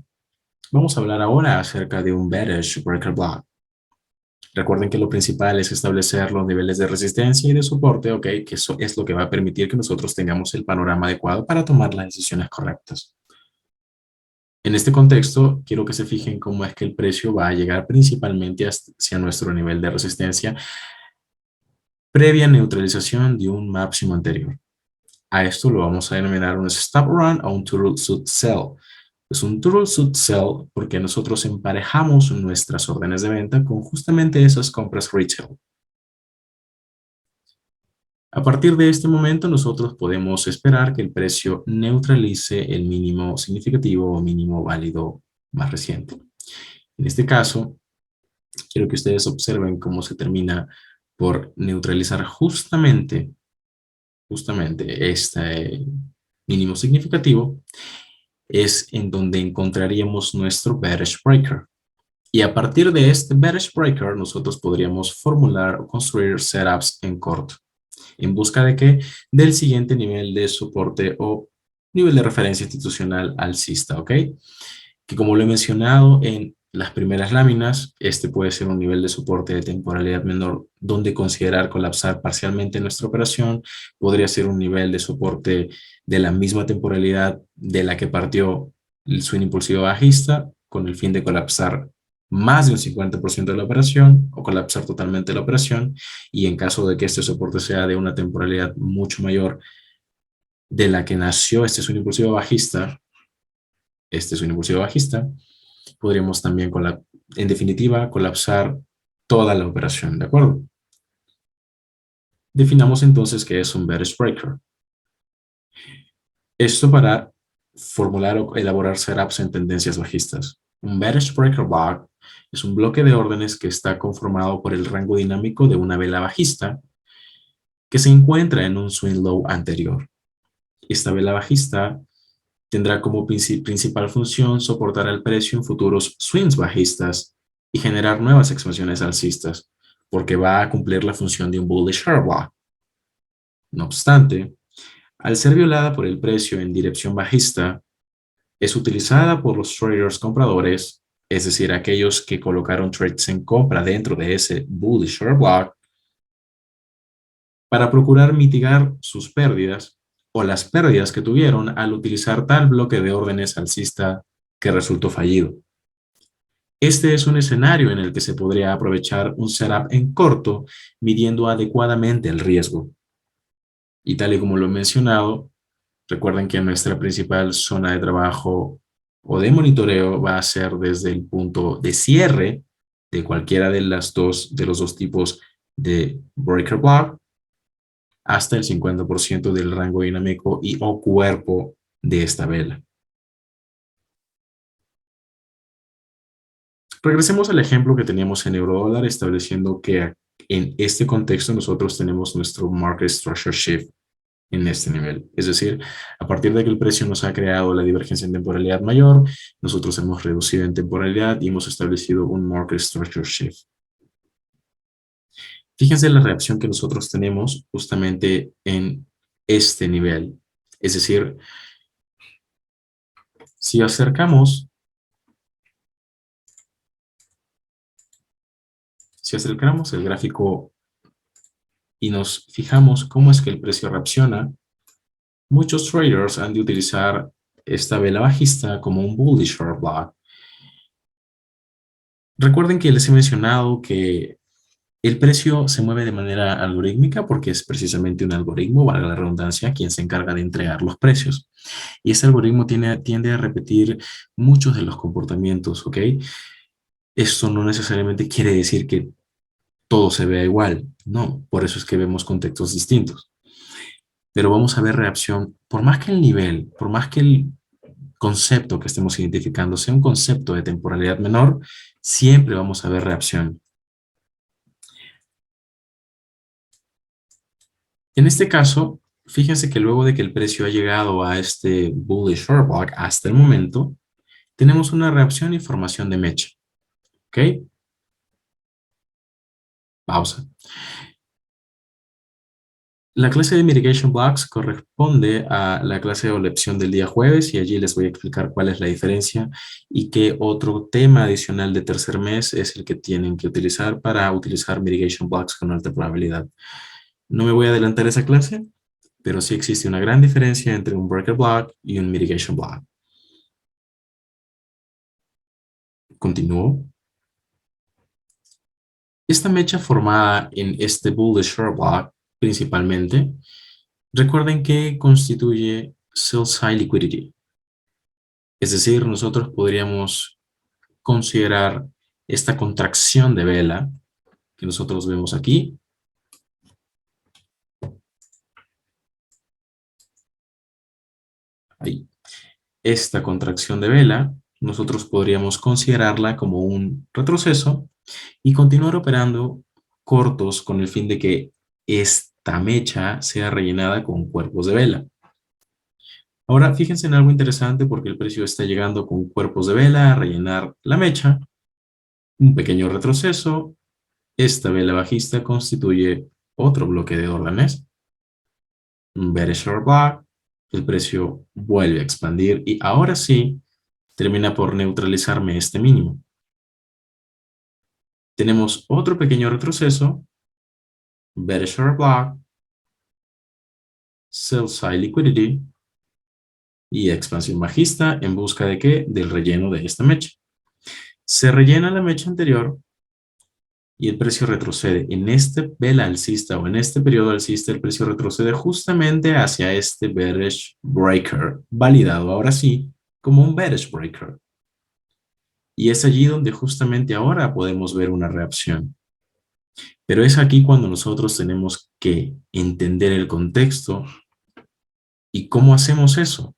vamos a hablar ahora acerca de un bearish breaker block. Recuerden que lo principal es establecer los niveles de resistencia y de soporte, ¿ok? Que eso es lo que va a permitir que nosotros tengamos el panorama adecuado para tomar las decisiones correctas. En este contexto, quiero que se fijen cómo es que el precio va a llegar principalmente hacia nuestro nivel de resistencia previa neutralización de un máximo anterior. A esto lo vamos a denominar un stop run o un turtle suit sell. Es un turtle suit sell porque nosotros emparejamos nuestras órdenes de venta con justamente esas compras retail. A partir de este momento, nosotros podemos esperar que el precio neutralice el mínimo significativo o mínimo válido más reciente. En este caso, quiero que ustedes observen cómo se termina por neutralizar justamente este mínimo significativo, es en donde encontraríamos nuestro bearish breaker. Y a partir de este bearish breaker, nosotros podríamos formular o construir setups en corto. ¿En busca de qué? Del siguiente nivel de soporte o nivel de referencia institucional alcista, ¿ok? Que como lo he mencionado en las primeras láminas, este puede ser un nivel de soporte de temporalidad menor donde considerar colapsar parcialmente nuestra operación. Podría ser un nivel de soporte de la misma temporalidad de la que partió el swing impulsivo bajista con el fin de colapsar más de un 50% de la operación o colapsar totalmente la operación, y en caso de que este soporte sea de una temporalidad mucho mayor de la que nació este swing impulsivo bajista, podríamos también, en definitiva, colapsar toda la operación, ¿de acuerdo? Definamos entonces qué es un bearish breaker. Esto para formular o elaborar setups en tendencias bajistas. Un bearish breaker block es un bloque de órdenes que está conformado por el rango dinámico de una vela bajista que se encuentra en un swing low anterior. Esta vela bajista tendrá como principal función soportar el precio en futuros swings bajistas y generar nuevas expansiones alcistas, porque va a cumplir la función de un bullish hair block. No obstante, al ser violada por el precio en dirección bajista, es utilizada por los traders compradores, es decir, aquellos que colocaron trades en compra dentro de ese bullish hair block, para procurar mitigar sus pérdidas o las pérdidas que tuvieron al utilizar tal bloque de órdenes alcista que resultó fallido. Este es un escenario en el que se podría aprovechar un setup en corto, midiendo adecuadamente el riesgo. Y tal y como lo he mencionado, recuerden que nuestra principal zona de trabajo o de monitoreo va a ser desde el punto de cierre de cualquiera de los dos tipos de breaker block hasta el 50% del rango dinámico y o cuerpo de esta vela. Regresemos al ejemplo que teníamos en eurodólar, estableciendo que en este contexto nosotros tenemos nuestro market structure shift en este nivel. Es decir, a partir de que el precio nos ha creado la divergencia en temporalidad mayor, nosotros hemos reducido en temporalidad y hemos establecido un market structure shift. Fíjense la reacción que nosotros tenemos justamente en este nivel. Es decir, si acercamos, si acercamos el gráfico y nos fijamos cómo es que el precio reacciona, muchos traders han de utilizar esta vela bajista como un bullish short block. Recuerden que les he mencionado que el precio se mueve de manera algorítmica porque es precisamente un algoritmo, valga la redundancia, quien se encarga de entregar los precios. Y ese algoritmo tiende a repetir muchos de los comportamientos, ¿ok? Esto no necesariamente quiere decir que todo se vea igual, no, por eso es que vemos contextos distintos. Pero vamos a ver reacción, por más que el nivel, por más que el concepto que estemos identificando sea un concepto de temporalidad menor, siempre vamos a ver reacción. En este caso, fíjense que luego de que el precio ha llegado a este bullish short block hasta el momento, tenemos una reacción y formación de mecha. ¿Ok? Pausa. La clase de mitigation blocks corresponde a la clase de lección del día jueves y allí les voy a explicar cuál es la diferencia y qué otro tema adicional de tercer mes es el que tienen que utilizar para utilizar mitigation blocks con alta probabilidad. No me voy a adelantar a esa clase, pero sí existe una gran diferencia entre un breaker block y un mitigation block. Continúo. Esta mecha formada en este bullish short block principalmente, recuerden que constituye sell side liquidity. Es decir, nosotros podríamos considerar esta contracción de vela que nosotros vemos aquí. Ahí. Esta contracción de vela, nosotros podríamos considerarla como un retroceso y continuar operando cortos con el fin de que esta mecha sea rellenada con cuerpos de vela. Ahora, fíjense en algo interesante porque el precio está llegando con cuerpos de vela a rellenar la mecha, un pequeño retroceso. Esta vela bajista constituye otro bloque de órdenes, un bearish short block, el precio vuelve a expandir y ahora sí termina por neutralizarme este mínimo. Tenemos otro pequeño retroceso, bearish short block, sell side liquidity y expansión bajista en busca de ¿qué? Del relleno de esta mecha. Se rellena la mecha anterior y el precio retrocede. En este vela alcista o en este periodo alcista, el precio retrocede justamente hacia este bearish breaker, validado ahora sí como un bearish breaker. Y es allí donde justamente ahora podemos ver una reacción. Pero es aquí cuando nosotros tenemos que entender el contexto y cómo hacemos eso.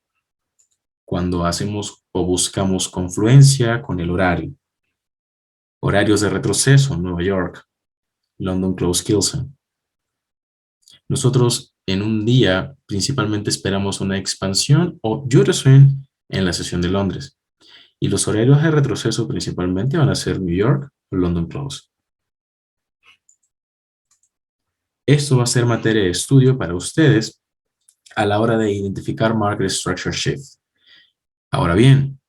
Cuando hacemos o buscamos confluencia con el horario. Horarios de retroceso, Nueva York, London Close Kilson. Nosotros en un día principalmente esperamos una expansión o Euro swing en la sesión de Londres. Y los horarios de retroceso principalmente van a ser New York o London Close. Esto va a ser materia de estudio para ustedes a la hora de identificar Market Structure Shift. Ahora bien,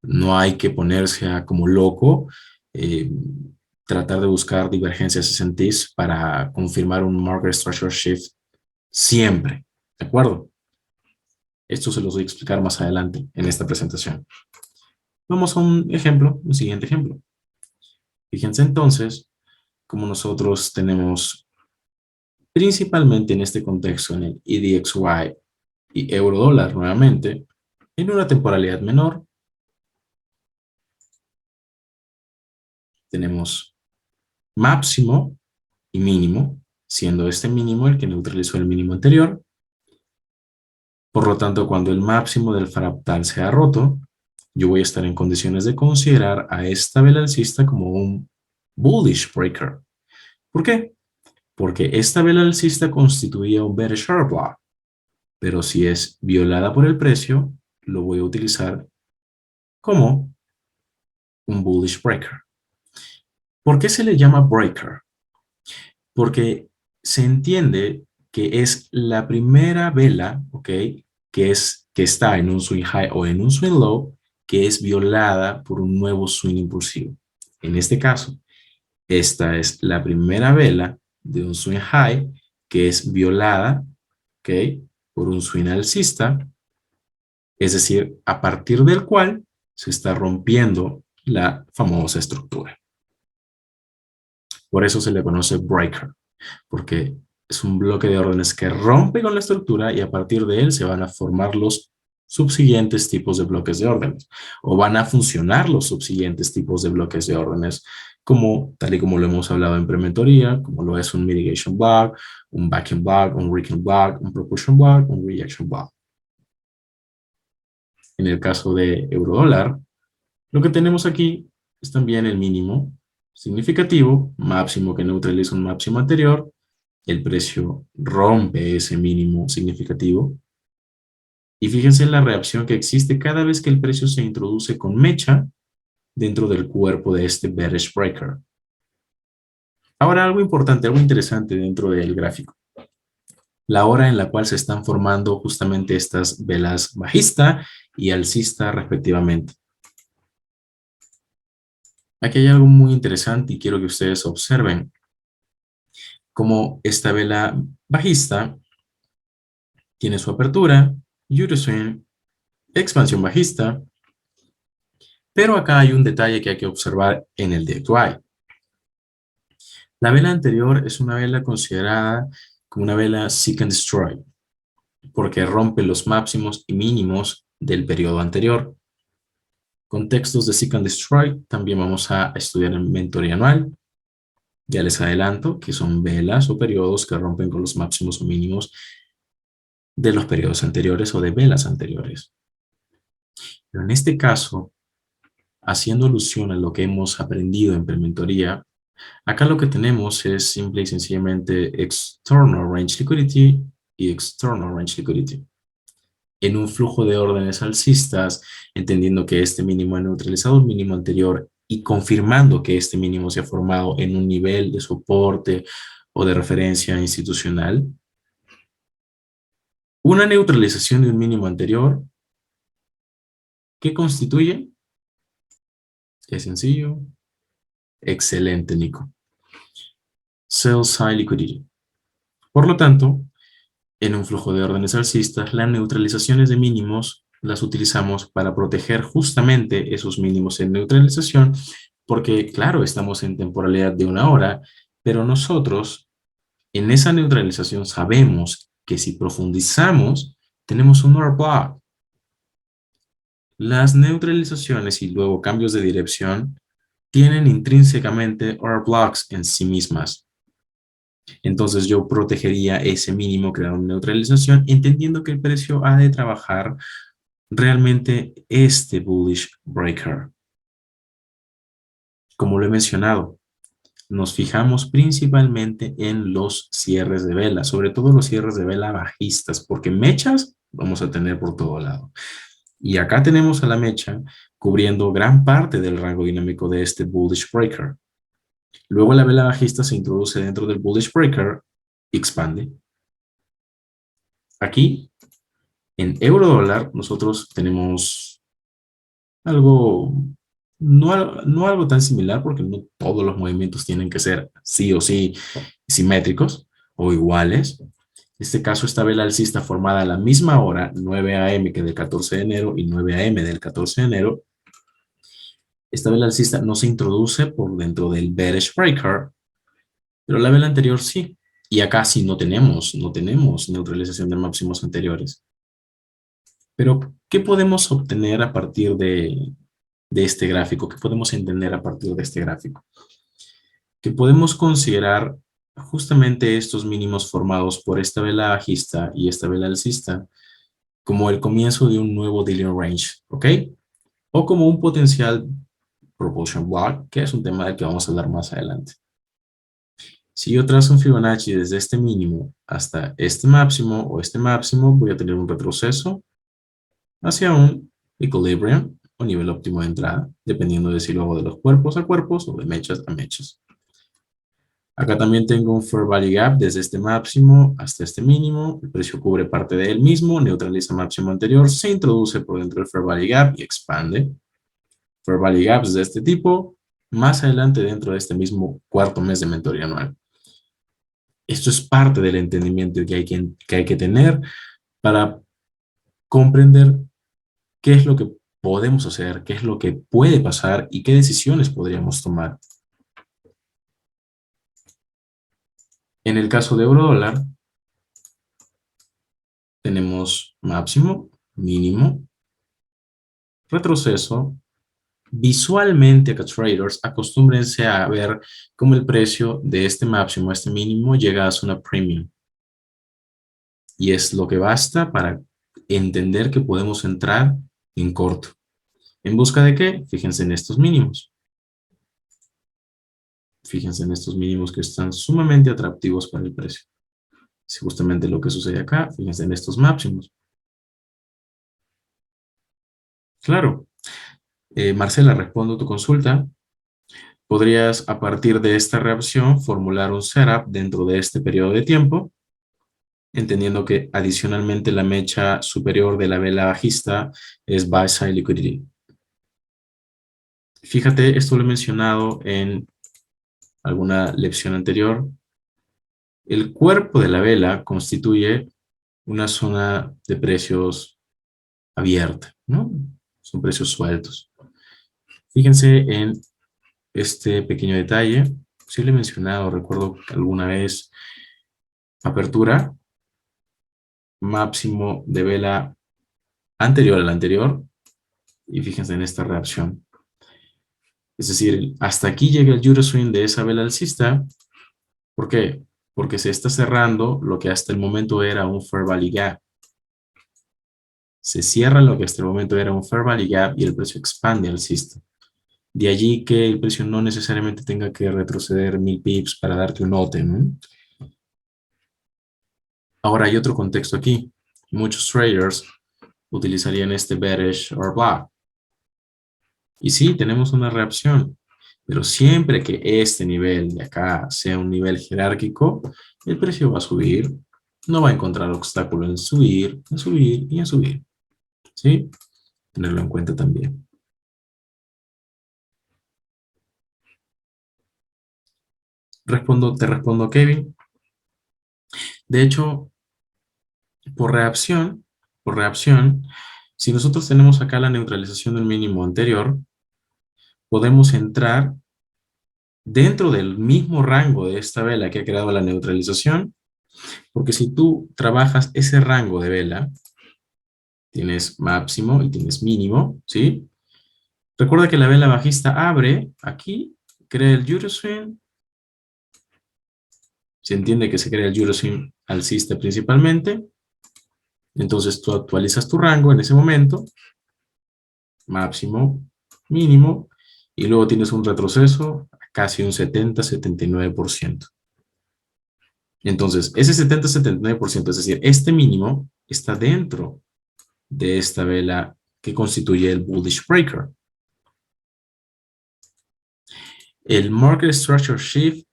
no hay que ponerse a como loco, tratar de buscar divergencias S&Ps para confirmar un Market Structure Shift siempre, ¿de acuerdo? Esto se los voy a explicar más adelante en esta presentación. Vamos a un ejemplo, un siguiente ejemplo. Fíjense entonces como nosotros tenemos principalmente en este contexto en el EDXY y euro dólar nuevamente en una temporalidad menor. Tenemos máximo y mínimo, siendo este mínimo el que neutralizó el mínimo anterior. Por lo tanto, cuando el máximo del fractal sea roto, yo voy a estar en condiciones de considerar a esta vela alcista como un bullish breaker. ¿Por qué? Porque esta vela alcista constituía un bearish order block, pero si es violada por el precio, lo voy a utilizar como un bullish breaker. ¿Por qué se le llama breaker? Porque se entiende que es la primera vela, ¿ok? Que está en un swing high o en un swing low, que es violada por un nuevo swing impulsivo. En este caso, esta es la primera vela de un swing high que es violada, ¿ok? Por un swing alcista, es decir, a partir del cual se está rompiendo la famosa estructura. Por eso se le conoce breaker, porque es un bloque de órdenes que rompe con la estructura y a partir de él se van a formar los subsiguientes tipos de bloques de órdenes o van a funcionar los subsiguientes tipos de bloques de órdenes como tal y como lo hemos hablado en prementoría, como lo es un mitigation block, un backing block, un weakening block, un propulsion block, un reaction block. En el caso de euro dólar, lo que tenemos aquí es también el mínimo significativo, máximo que neutraliza un máximo anterior. El precio rompe ese mínimo significativo. Y fíjense en la reacción que existe cada vez que el precio se introduce con mecha dentro del cuerpo de este bearish breaker. Ahora algo importante, algo interesante dentro del gráfico. La hora en la cual se están formando justamente estas velas bajista y alcista respectivamente. Aquí hay algo muy interesante y quiero que ustedes observen cómo esta vela bajista tiene su apertura, Euroswing, expansión bajista, pero acá hay un detalle que hay que observar en el DXY. La vela anterior es una vela considerada como una vela Seek and Destroy, porque rompe los máximos y mínimos del periodo anterior. Contextos de Seek and Destroy también vamos a estudiar en mentoría anual. Ya les adelanto que son velas o periodos que rompen con los máximos o mínimos de los periodos anteriores o de velas anteriores. Pero en este caso, haciendo alusión a lo que hemos aprendido en prementoría, acá lo que tenemos es simple y sencillamente external range liquidity y external range liquidity. En un flujo de órdenes alcistas, entendiendo que este mínimo ha neutralizado el mínimo anterior y confirmando que este mínimo se ha formado en un nivel de soporte o de referencia institucional, una neutralización de un mínimo anterior, ¿qué constituye? Es sencillo. Excelente, Nico. Sell side liquidity. Por lo tanto, en un flujo de órdenes alcistas, las neutralizaciones de mínimos las utilizamos para proteger justamente esos mínimos en neutralización, porque claro, estamos en temporalidad de una hora, pero nosotros en esa neutralización sabemos que si profundizamos, tenemos un order block. Las neutralizaciones y luego cambios de dirección tienen intrínsecamente order blocks en sí mismas. Entonces yo protegería ese mínimo creando una neutralización, entendiendo que el precio ha de trabajar realmente este bullish breaker. Como lo he mencionado, nos fijamos principalmente en los cierres de vela, sobre todo los cierres de vela bajistas, porque mechas vamos a tener por todo lado. Y acá tenemos a la mecha cubriendo gran parte del rango dinámico de este bullish breaker. Luego la vela bajista se introduce dentro del bullish breaker y expande. Aquí, en euro dólar, nosotros tenemos algo, no algo tan similar, porque no todos los movimientos tienen que ser sí o sí simétricos o iguales. En este caso, esta vela alcista formada a la misma hora, 9 a.m. que del 14 de enero y 9 a.m. del 14 de enero, Esta vela alcista no se introduce por dentro del bearish breaker, pero la vela anterior sí. Y acá sí no tenemos neutralización de máximos anteriores. Pero, ¿qué podemos obtener a partir de este gráfico? ¿Qué podemos entender a partir de este gráfico? Que podemos considerar justamente estos mínimos formados por esta vela bajista y esta vela alcista como el comienzo de un nuevo dealing range, ¿ok? O como un potencial propulsion block, que es un tema del que vamos a hablar más adelante. Si yo trazo un Fibonacci desde este mínimo hasta este máximo, voy a tener un retroceso hacia un equilibrium o nivel óptimo de entrada, dependiendo de si lo hago de los cuerpos a cuerpos o de mechas a mechas. Acá también tengo un Fair Value Gap desde este máximo hasta este mínimo. El precio cubre parte de él mismo, neutraliza máximo anterior, se introduce por dentro del Fair Value Gap y expande. Fair Value Gaps de este tipo, más adelante dentro de este mismo cuarto mes de mentoría anual. Esto es parte del entendimiento que hay que tener para comprender qué es lo que podemos hacer, qué es lo que puede pasar y qué decisiones podríamos tomar. En el caso de euro dólar, tenemos máximo, mínimo, retroceso. Visualmente, acá traders, acostúmbrense a ver cómo el precio de este máximo a este mínimo llega a zona premium. Y es lo que basta para entender que podemos entrar en corto. ¿En busca de qué? Fíjense en estos mínimos. Fíjense en estos mínimos que están sumamente atractivos para el precio. Es justamente lo que sucede acá. Fíjense en estos máximos. Claro. Marcela, respondo tu consulta. Podrías, a partir de esta reacción, formular un setup dentro de este periodo de tiempo, entendiendo que adicionalmente la mecha superior de la vela bajista es buy side liquidity. Fíjate, esto lo he mencionado en alguna lección anterior. El cuerpo de la vela constituye una zona de precios abierta, ¿no? Son precios sueltos. Fíjense en este pequeño detalle. Sí lo he mencionado, recuerdo alguna vez, apertura, máximo de vela anterior al anterior, y fíjense en esta reacción. Es decir, hasta aquí llega el Euroswing de esa vela alcista. ¿Por qué? Porque se está cerrando lo que hasta el momento era un Fair Value Gap. Se cierra lo que hasta el momento era un Fair Value Gap y el precio expande alcista. De allí que el precio no necesariamente tenga que retroceder 1000 pips para darte un note, ¿no? Ahora hay otro contexto aquí. Muchos traders utilizarían este bearish or black. Y sí, tenemos una reacción, pero siempre que este nivel de acá sea un nivel jerárquico, el precio va a subir, no va a encontrar obstáculo en subir y en subir. ¿Sí? Tenerlo en cuenta también. Te respondo, Kevin. De hecho, por reacción, si nosotros tenemos acá la neutralización del mínimo anterior, podemos entrar dentro del mismo rango de esta vela que ha creado la neutralización, porque si tú trabajas ese rango de vela, tienes máximo y tienes mínimo, ¿sí? Recuerda que la vela bajista abre aquí, crea el Euroswing. Se entiende que se crea el Euroswing alcista principalmente. Entonces tú actualizas tu rango en ese momento, máximo, mínimo, y luego tienes un retroceso a casi un 70-79%. Entonces, ese 70-79%, es decir, este mínimo está dentro de esta vela que constituye el bullish breaker. El market structure shift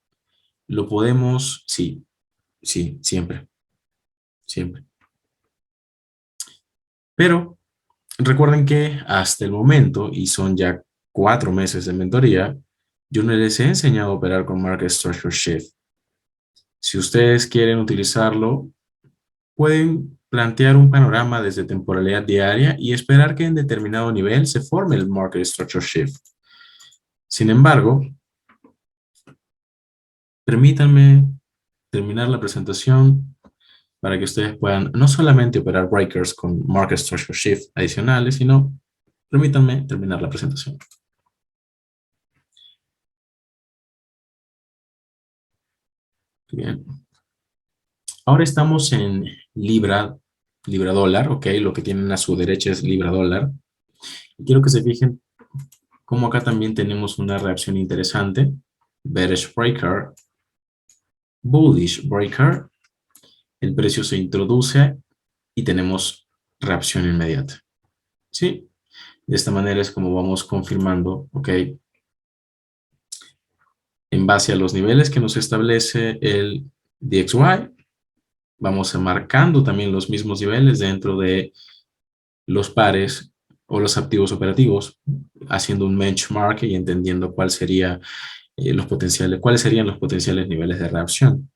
lo podemos, sí, siempre, siempre. Pero recuerden que hasta el momento, y son ya 4 meses de mentoría, yo no les he enseñado a operar con market structure shift. Si ustedes quieren utilizarlo, pueden plantear un panorama desde temporalidad diaria y esperar que en determinado nivel se forme el market structure shift. Sin embargo, permítanme terminar la presentación para que ustedes puedan no solamente operar breakers con Market Structure Shift adicionales, sino permítanme terminar la presentación. Bien. Ahora estamos en Libra, Libra dólar, ok, lo que tienen a su derecha es Libra dólar. Y quiero que se fijen cómo acá también tenemos una reacción interesante. Bearish breaker, bullish breaker, el precio se introduce y tenemos reacción inmediata. ¿Sí? De esta manera es como vamos confirmando, ok, en base a los niveles que nos establece el DXY, vamos marcando también los mismos niveles dentro de los pares o los activos operativos, haciendo un benchmark y entendiendo cuál sería, cuáles serían los potenciales niveles de reacción.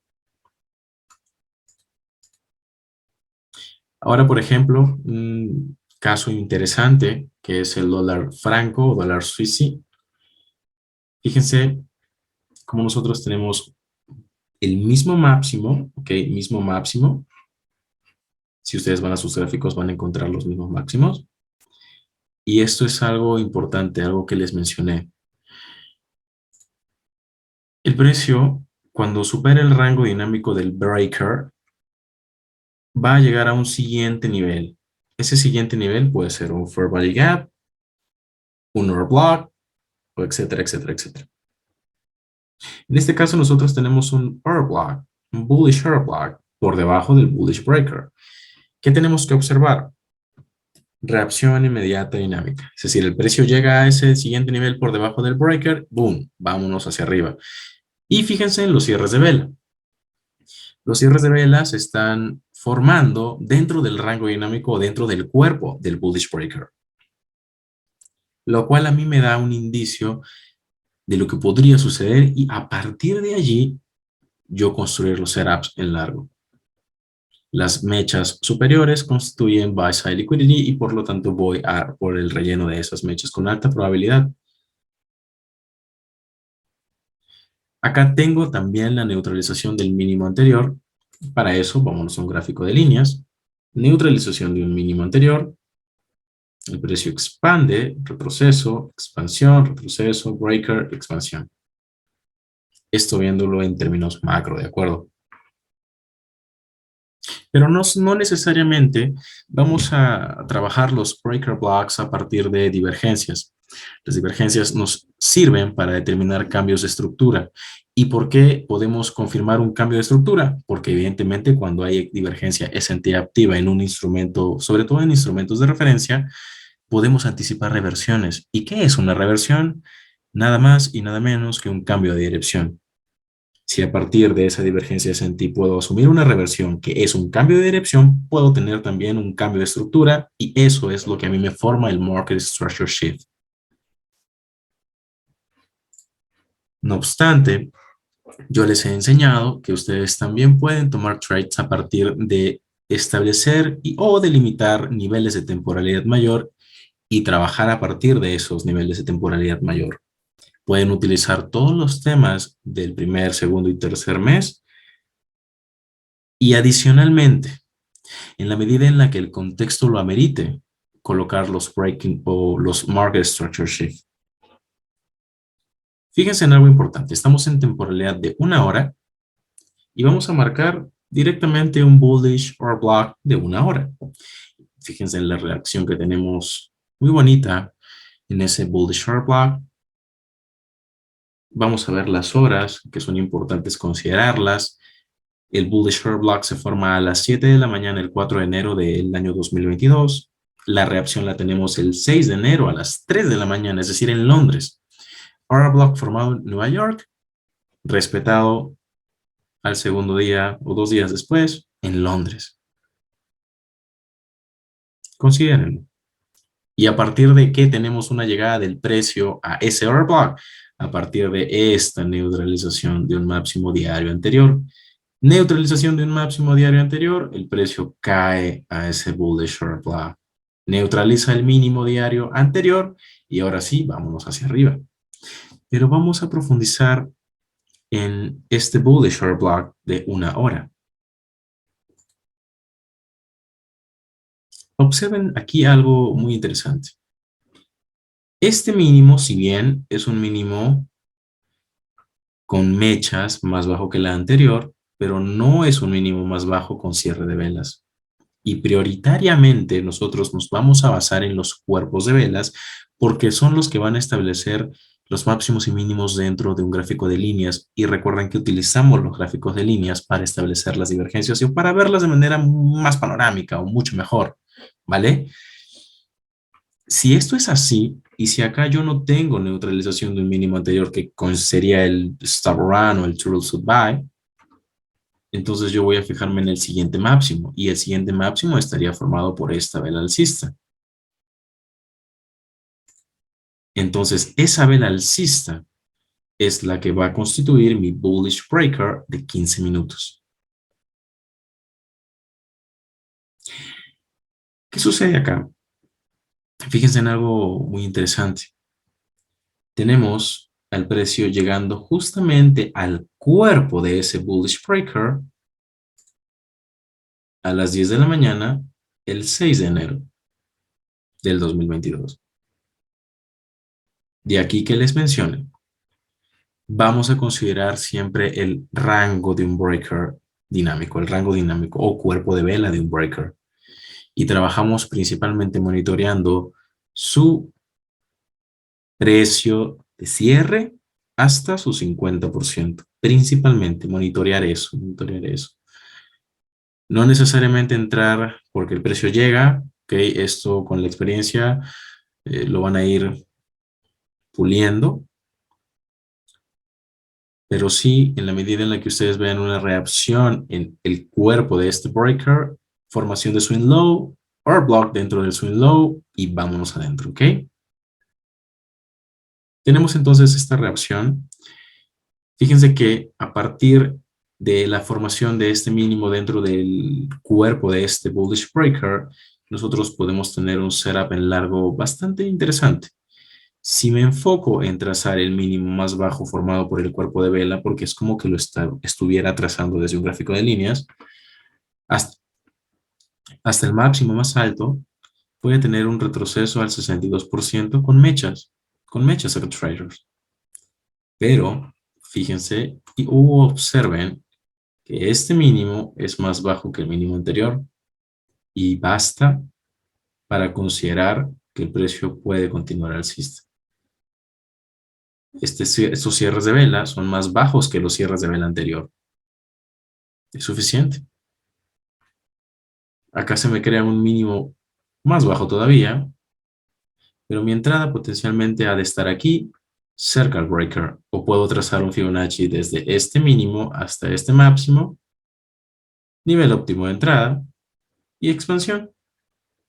Ahora, por ejemplo, un caso interesante que es el dólar franco o dólar suizo. Fíjense cómo nosotros tenemos el mismo máximo, ok, mismo máximo. Si ustedes van a sus gráficos van a encontrar los mismos máximos. Y esto es algo importante, algo que les mencioné. El precio, cuando supera el rango dinámico del breaker, va a llegar a un siguiente nivel. Ese siguiente nivel puede ser un Fair Value Gap, un order block, o etcétera, etcétera, etcétera. En este caso nosotros tenemos un order block, un bullish order block, por debajo del bullish breaker. ¿Qué tenemos que observar? Reacción inmediata dinámica. Es decir, el precio llega a ese siguiente nivel por debajo del breaker, boom, vámonos hacia arriba. Y fíjense en los cierres de vela. Los cierres de vela se están formando dentro del rango dinámico o dentro del cuerpo del bullish breaker. Lo cual a mí me da un indicio de lo que podría suceder y a partir de allí yo construir los setups en largo. Las mechas superiores constituyen buy side liquidity y por lo tanto voy a por el relleno de esas mechas con alta probabilidad. Acá tengo también la neutralización del mínimo anterior. Para eso, vámonos a un gráfico de líneas. Neutralización de un mínimo anterior. El precio expande, retroceso, expansión, retroceso, breaker, expansión. Esto viéndolo en términos macro, ¿de acuerdo? Pero no necesariamente vamos a trabajar los breaker blocks a partir de divergencias. Las divergencias nos sirven para determinar cambios de estructura. ¿Y por qué podemos confirmar un cambio de estructura? Porque evidentemente cuando hay divergencia S&T activa en un instrumento, sobre todo en instrumentos de referencia, podemos anticipar reversiones. ¿Y qué es una reversión? Nada más y nada menos que un cambio de dirección. Si a partir de esa divergencia S&T puedo asumir una reversión que es un cambio de dirección, puedo tener también un cambio de estructura y eso es lo que a mí me forma el Market Structure Shift. No obstante, yo les he enseñado que ustedes también pueden tomar trades a partir de establecer o delimitar niveles de temporalidad mayor y trabajar a partir de esos niveles de temporalidad mayor. Pueden utilizar todos los temas del primer, segundo y tercer mes y adicionalmente, en la medida en la que el contexto lo amerite, colocar los breaking o los market structure shift. Fíjense en algo importante. Estamos en temporalidad de 1 hora y vamos a marcar directamente un bullish or block de 1 hora. Fíjense en la reacción que tenemos muy bonita en ese bullish or block. Vamos a ver las horas, que son importantes considerarlas. El bullish or block se forma a las 7 de la mañana el 4 de enero del año 2022. La reacción la tenemos el 6 de enero a las 3 de la mañana, es decir, en Londres. Order block formado en Nueva York, respetado al segundo día o 2 días después en Londres. Considérenlo. Y a partir de que tenemos una llegada del precio a ese order block, a partir de esta neutralización de un máximo diario anterior. Neutralización de un máximo diario anterior, el precio cae a ese bullish order block. Neutraliza el mínimo diario anterior y ahora sí, vámonos hacia arriba. Pero vamos a profundizar en este bullish order block de 1 hora. Observen aquí algo muy interesante. Este mínimo, si bien es un mínimo con mechas más bajo que la anterior, pero no es un mínimo más bajo con cierre de velas. Y prioritariamente nosotros nos vamos a basar en los cuerpos de velas porque son los que van a establecer los máximos y mínimos dentro de un gráfico de líneas. Y recuerden que utilizamos los gráficos de líneas para establecer las divergencias y para verlas de manera más panorámica o mucho mejor, ¿vale? Si esto es así, y si acá yo no tengo neutralización de un mínimo anterior que sería el stop run o el turtle should buy, entonces yo voy a fijarme en el siguiente máximo, y el siguiente máximo estaría formado por esta vela alcista. Entonces, esa vela alcista es la que va a constituir mi bullish breaker de 15 minutos. ¿Qué sucede acá? Fíjense en algo muy interesante. Tenemos al precio llegando justamente al cuerpo de ese bullish breaker a las 10 de la mañana el 6 de enero del 2022. De aquí que les mencione, vamos a considerar siempre el rango de un breaker dinámico, el rango dinámico o cuerpo de vela de un breaker. Y trabajamos principalmente monitoreando su precio de cierre hasta su 50%. Principalmente monitorear eso, monitorear eso. No necesariamente entrar porque el precio llega, ok, esto con la experiencia lo van a ir puliendo, pero sí, en la medida en la que ustedes vean una reacción en el cuerpo de este breaker, formación de swing low, or block dentro del swing low, y vámonos adentro, ¿ok? Tenemos entonces esta reacción. Fíjense que a partir de la formación de este mínimo dentro del cuerpo de este bullish breaker, nosotros podemos tener un setup en largo bastante interesante. Si me enfoco en trazar el mínimo más bajo formado por el cuerpo de vela, porque es como que lo estuviera trazando desde un gráfico de líneas, hasta, hasta el máximo más alto, voy a tener un retroceso al 62% con mechas traders. Pero fíjense y observen que este mínimo es más bajo que el mínimo anterior y basta para considerar que el precio puede continuar alcista. Estos cierres de vela son más bajos que los cierres de vela anterior. Es suficiente. Acá se me crea un mínimo más bajo todavía, pero mi entrada potencialmente ha de estar aquí, cerca al breaker, o puedo trazar un Fibonacci desde este mínimo hasta este máximo, nivel óptimo de entrada y expansión.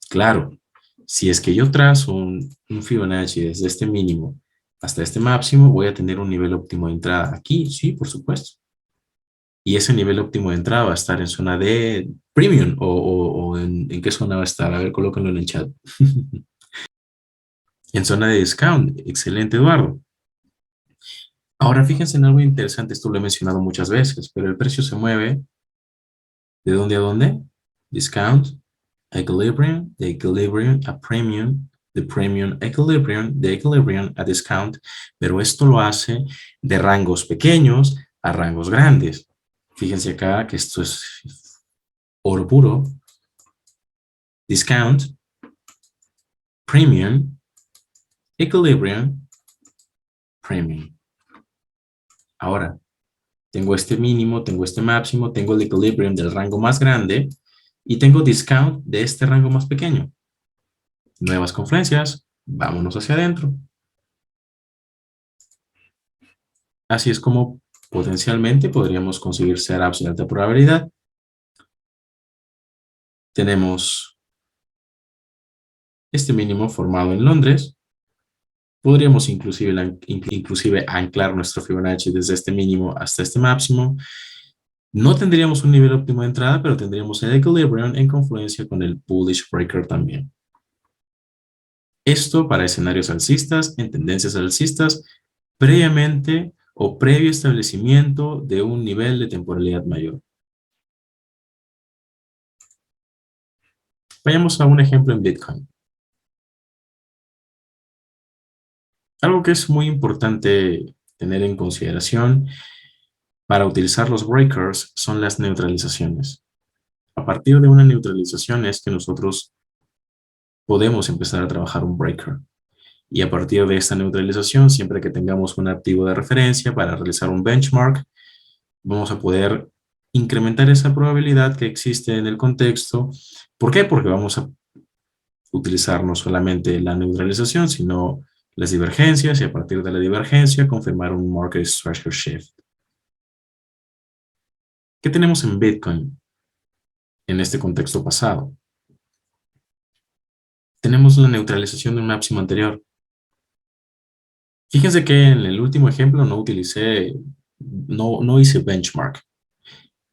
Claro, si es que yo trazo un Fibonacci desde este mínimo hasta este máximo, voy a tener un nivel óptimo de entrada aquí, sí, por supuesto. Y ese nivel óptimo de entrada va a estar en zona de premium o en qué zona va a estar. A ver, colóquenlo en el chat. En zona de discount. Excelente, Eduardo. Ahora fíjense en algo interesante. Esto lo he mencionado muchas veces, pero el precio se mueve ¿de dónde a dónde? Discount, equilibrium, de equilibrium a premium, de premium a equilibrium, de equilibrium a discount, pero esto lo hace de rangos pequeños a rangos grandes. Fíjense acá que esto es oro puro, discount, premium, equilibrium, premium. Ahora, tengo este mínimo, tengo este máximo, tengo el equilibrium del rango más grande y tengo discount de este rango más pequeño. Nuevas confluencias, vámonos hacia adentro. Así es como potencialmente podríamos conseguir setups de alta probabilidad. Tenemos este mínimo formado en Londres. Podríamos inclusive anclar nuestro Fibonacci desde este mínimo hasta este máximo. No tendríamos un nivel óptimo de entrada, pero tendríamos el equilibrium en confluencia con el bullish breaker también. Esto para escenarios alcistas, en tendencias alcistas, previamente o previo establecimiento de un nivel de temporalidad mayor. Vayamos a un ejemplo en Bitcoin. Algo que es muy importante tener en consideración para utilizar los breakers son las neutralizaciones. A partir de una neutralización es que nosotros podemos empezar a trabajar un breaker. Y a partir de esta neutralización, siempre que tengamos un activo de referencia para realizar un benchmark, vamos a poder incrementar esa probabilidad que existe en el contexto. ¿Por qué? Porque vamos a utilizar no solamente la neutralización, sino las divergencias y a partir de la divergencia confirmar un market structure shift. ¿Qué tenemos en Bitcoin en este contexto pasado? Tenemos la neutralización de un máximo anterior. Fíjense que en el último ejemplo no hice benchmark.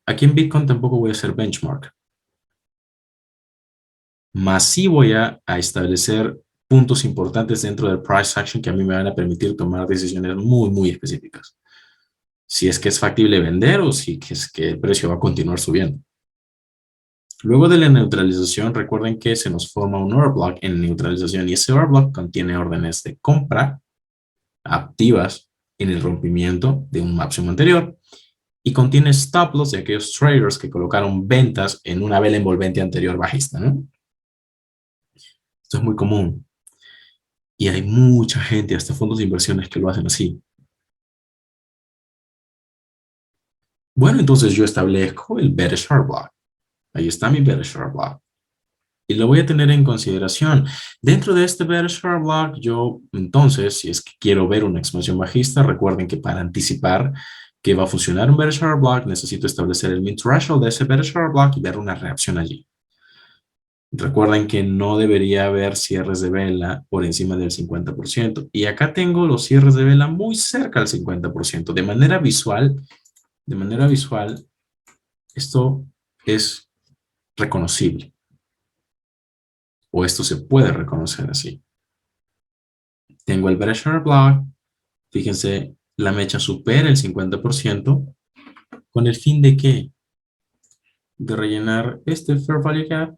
Aquí en Bitcoin tampoco voy a hacer benchmark. Más sí voy a establecer puntos importantes dentro del price action que a mí me van a permitir tomar decisiones muy, muy específicas. Si es que es factible vender o si es que el precio va a continuar subiendo. Luego de la neutralización, recuerden que se nos forma un order block en neutralización y ese order block contiene órdenes de compra activas en el rompimiento de un máximo anterior y contiene stop loss de aquellos traders que colocaron ventas en una vela envolvente anterior bajista, ¿no? Esto es muy común y hay mucha gente, hasta fondos de inversiones, que lo hacen así. Bueno, entonces yo establezco el bearish order block. Ahí está mi bearish order block. Y lo voy a tener en consideración. Dentro de este bearish order block, yo entonces, si es que quiero ver una expansión bajista, recuerden que para anticipar que va a funcionar un bearish order block, necesito establecer el mid threshold de ese bearish order block y ver una reacción allí. Recuerden que no debería haber cierres de vela por encima del 50%. Y acá tengo los cierres de vela muy cerca al 50%. De manera visual, esto es reconocible. O esto se puede reconocer así. Tengo el bearish order block. Fíjense, la mecha supera el 50%. ¿Con el fin de qué? De rellenar este fair value gap.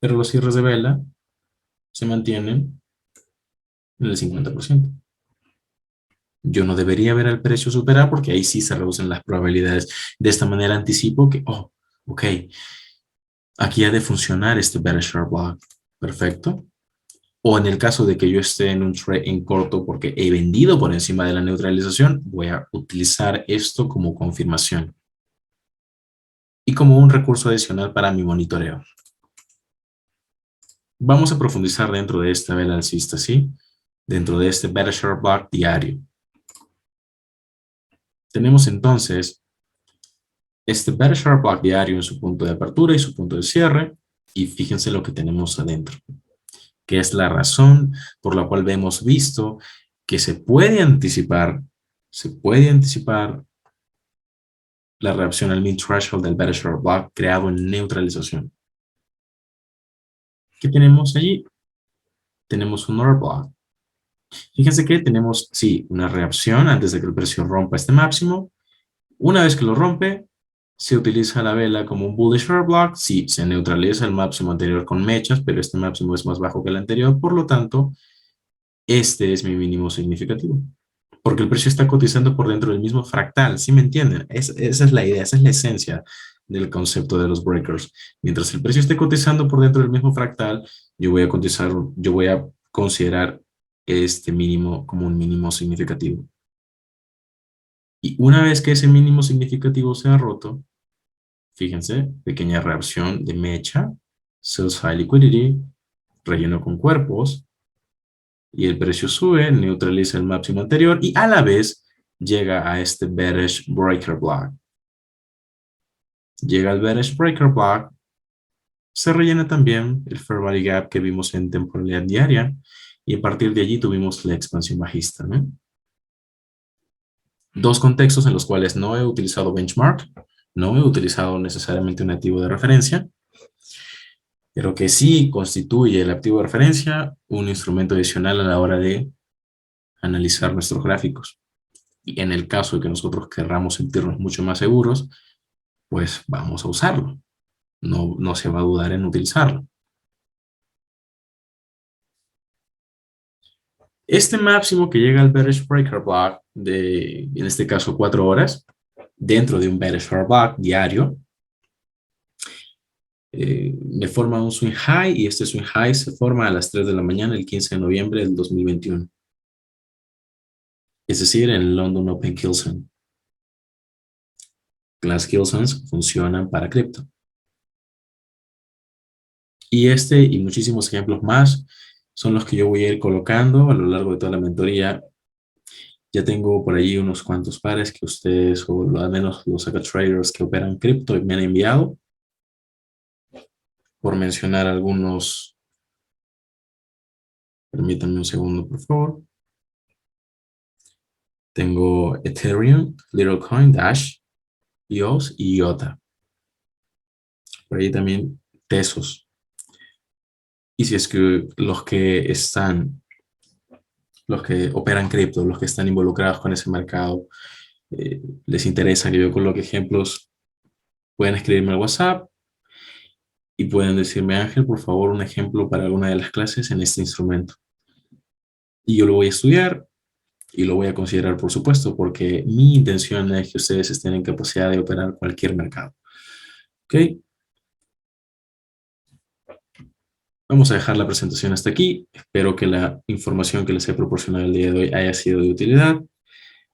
Pero los cierres de vela se mantienen en el 50%. Yo no debería ver el precio superar porque ahí sí se reducen las probabilidades. De esta manera anticipo que, oh, ok, aquí ha de funcionar este bearish order block. Perfecto. O en el caso de que yo esté en un trade en corto porque he vendido por encima de la neutralización, voy a utilizar esto como confirmación y como un recurso adicional para mi monitoreo. Vamos a profundizar dentro de esta vela alcista, ¿sí? Dentro de este bearish order block diario. Tenemos entonces este bearish order block diario en su punto de apertura y su punto de cierre. Y fíjense lo que tenemos adentro, que es la razón por la cual hemos visto que se puede anticipar la reacción al mid threshold del bearish order block creado en neutralización. ¿Qué tenemos allí? Tenemos un order block. Fíjense que tenemos, sí, una reacción antes de que el precio rompa este máximo. Una vez que lo rompe, se utiliza la vela como un bullish order block. Sí, se neutraliza el máximo anterior con mechas, pero este máximo es más bajo que el anterior. Por lo tanto, este es mi mínimo significativo. Porque el precio está cotizando por dentro del mismo fractal. ¿Sí me entienden? Esa es la idea, esa es la esencia del concepto de los breakers. Mientras el precio esté cotizando por dentro del mismo fractal, yo voy a considerar este mínimo como un mínimo significativo. Y una vez que ese mínimo significativo sea roto, fíjense, pequeña reacción de mecha, sells high liquidity, relleno con cuerpos, y el precio sube, neutraliza el máximo anterior y a la vez llega a este bearish breaker block. Llega al bearish breaker block, se rellena también el fair value gap que vimos en temporalidad diaria y a partir de allí tuvimos la expansión bajista, ¿no? Dos contextos en los cuales no he utilizado benchmark, no he utilizado necesariamente un activo de referencia, pero que sí constituye el activo de referencia un instrumento adicional a la hora de analizar nuestros gráficos. Y en el caso de que nosotros querramos sentirnos mucho más seguros, pues vamos a usarlo. No se va a dudar en utilizarlo. Este máximo que llega al bearish breaker block de, en este caso, 4 horas, dentro de un bearish fair block diario, me forma un swing high y este swing high se forma a las 3 de la mañana el 15 de noviembre del 2021. Es decir, en el London Open Kilson. Las Kilsons funcionan para cripto. Y este y muchísimos ejemplos más son los que yo voy a ir colocando a lo largo de toda la mentoría. Ya tengo por ahí unos cuantos pares que ustedes, o al menos los acá traders que operan cripto, me han enviado. Por mencionar algunos, permítanme un segundo, por favor. Tengo Ethereum, Littlecoin, Dash, EOS y IOTA. Por ahí también Tesos. Y si es que los que operan cripto, los que están involucrados con ese mercado, les interesa que yo coloque ejemplos, pueden escribirme al WhatsApp y pueden decirme, Ángel, por favor, un ejemplo para alguna de las clases en este instrumento. Y yo lo voy a estudiar y lo voy a considerar, por supuesto, porque mi intención es que ustedes estén en capacidad de operar cualquier mercado. ¿Ok? Vamos a dejar la presentación hasta aquí. Espero que la información que les he proporcionado el día de hoy haya sido de utilidad.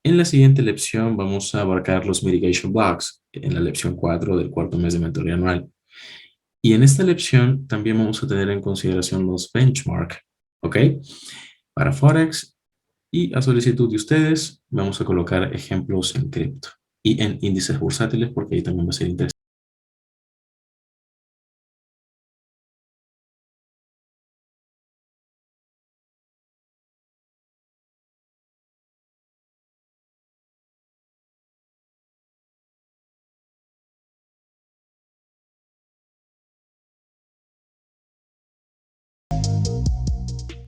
En la siguiente lección vamos a abarcar los mitigation blocks, en la lección 4 del cuarto mes de mentoría anual. Y en esta lección también vamos a tener en consideración los benchmark, ¿ok? Para Forex y a solicitud de ustedes vamos a colocar ejemplos en cripto y en índices bursátiles porque ahí también va a ser interesante.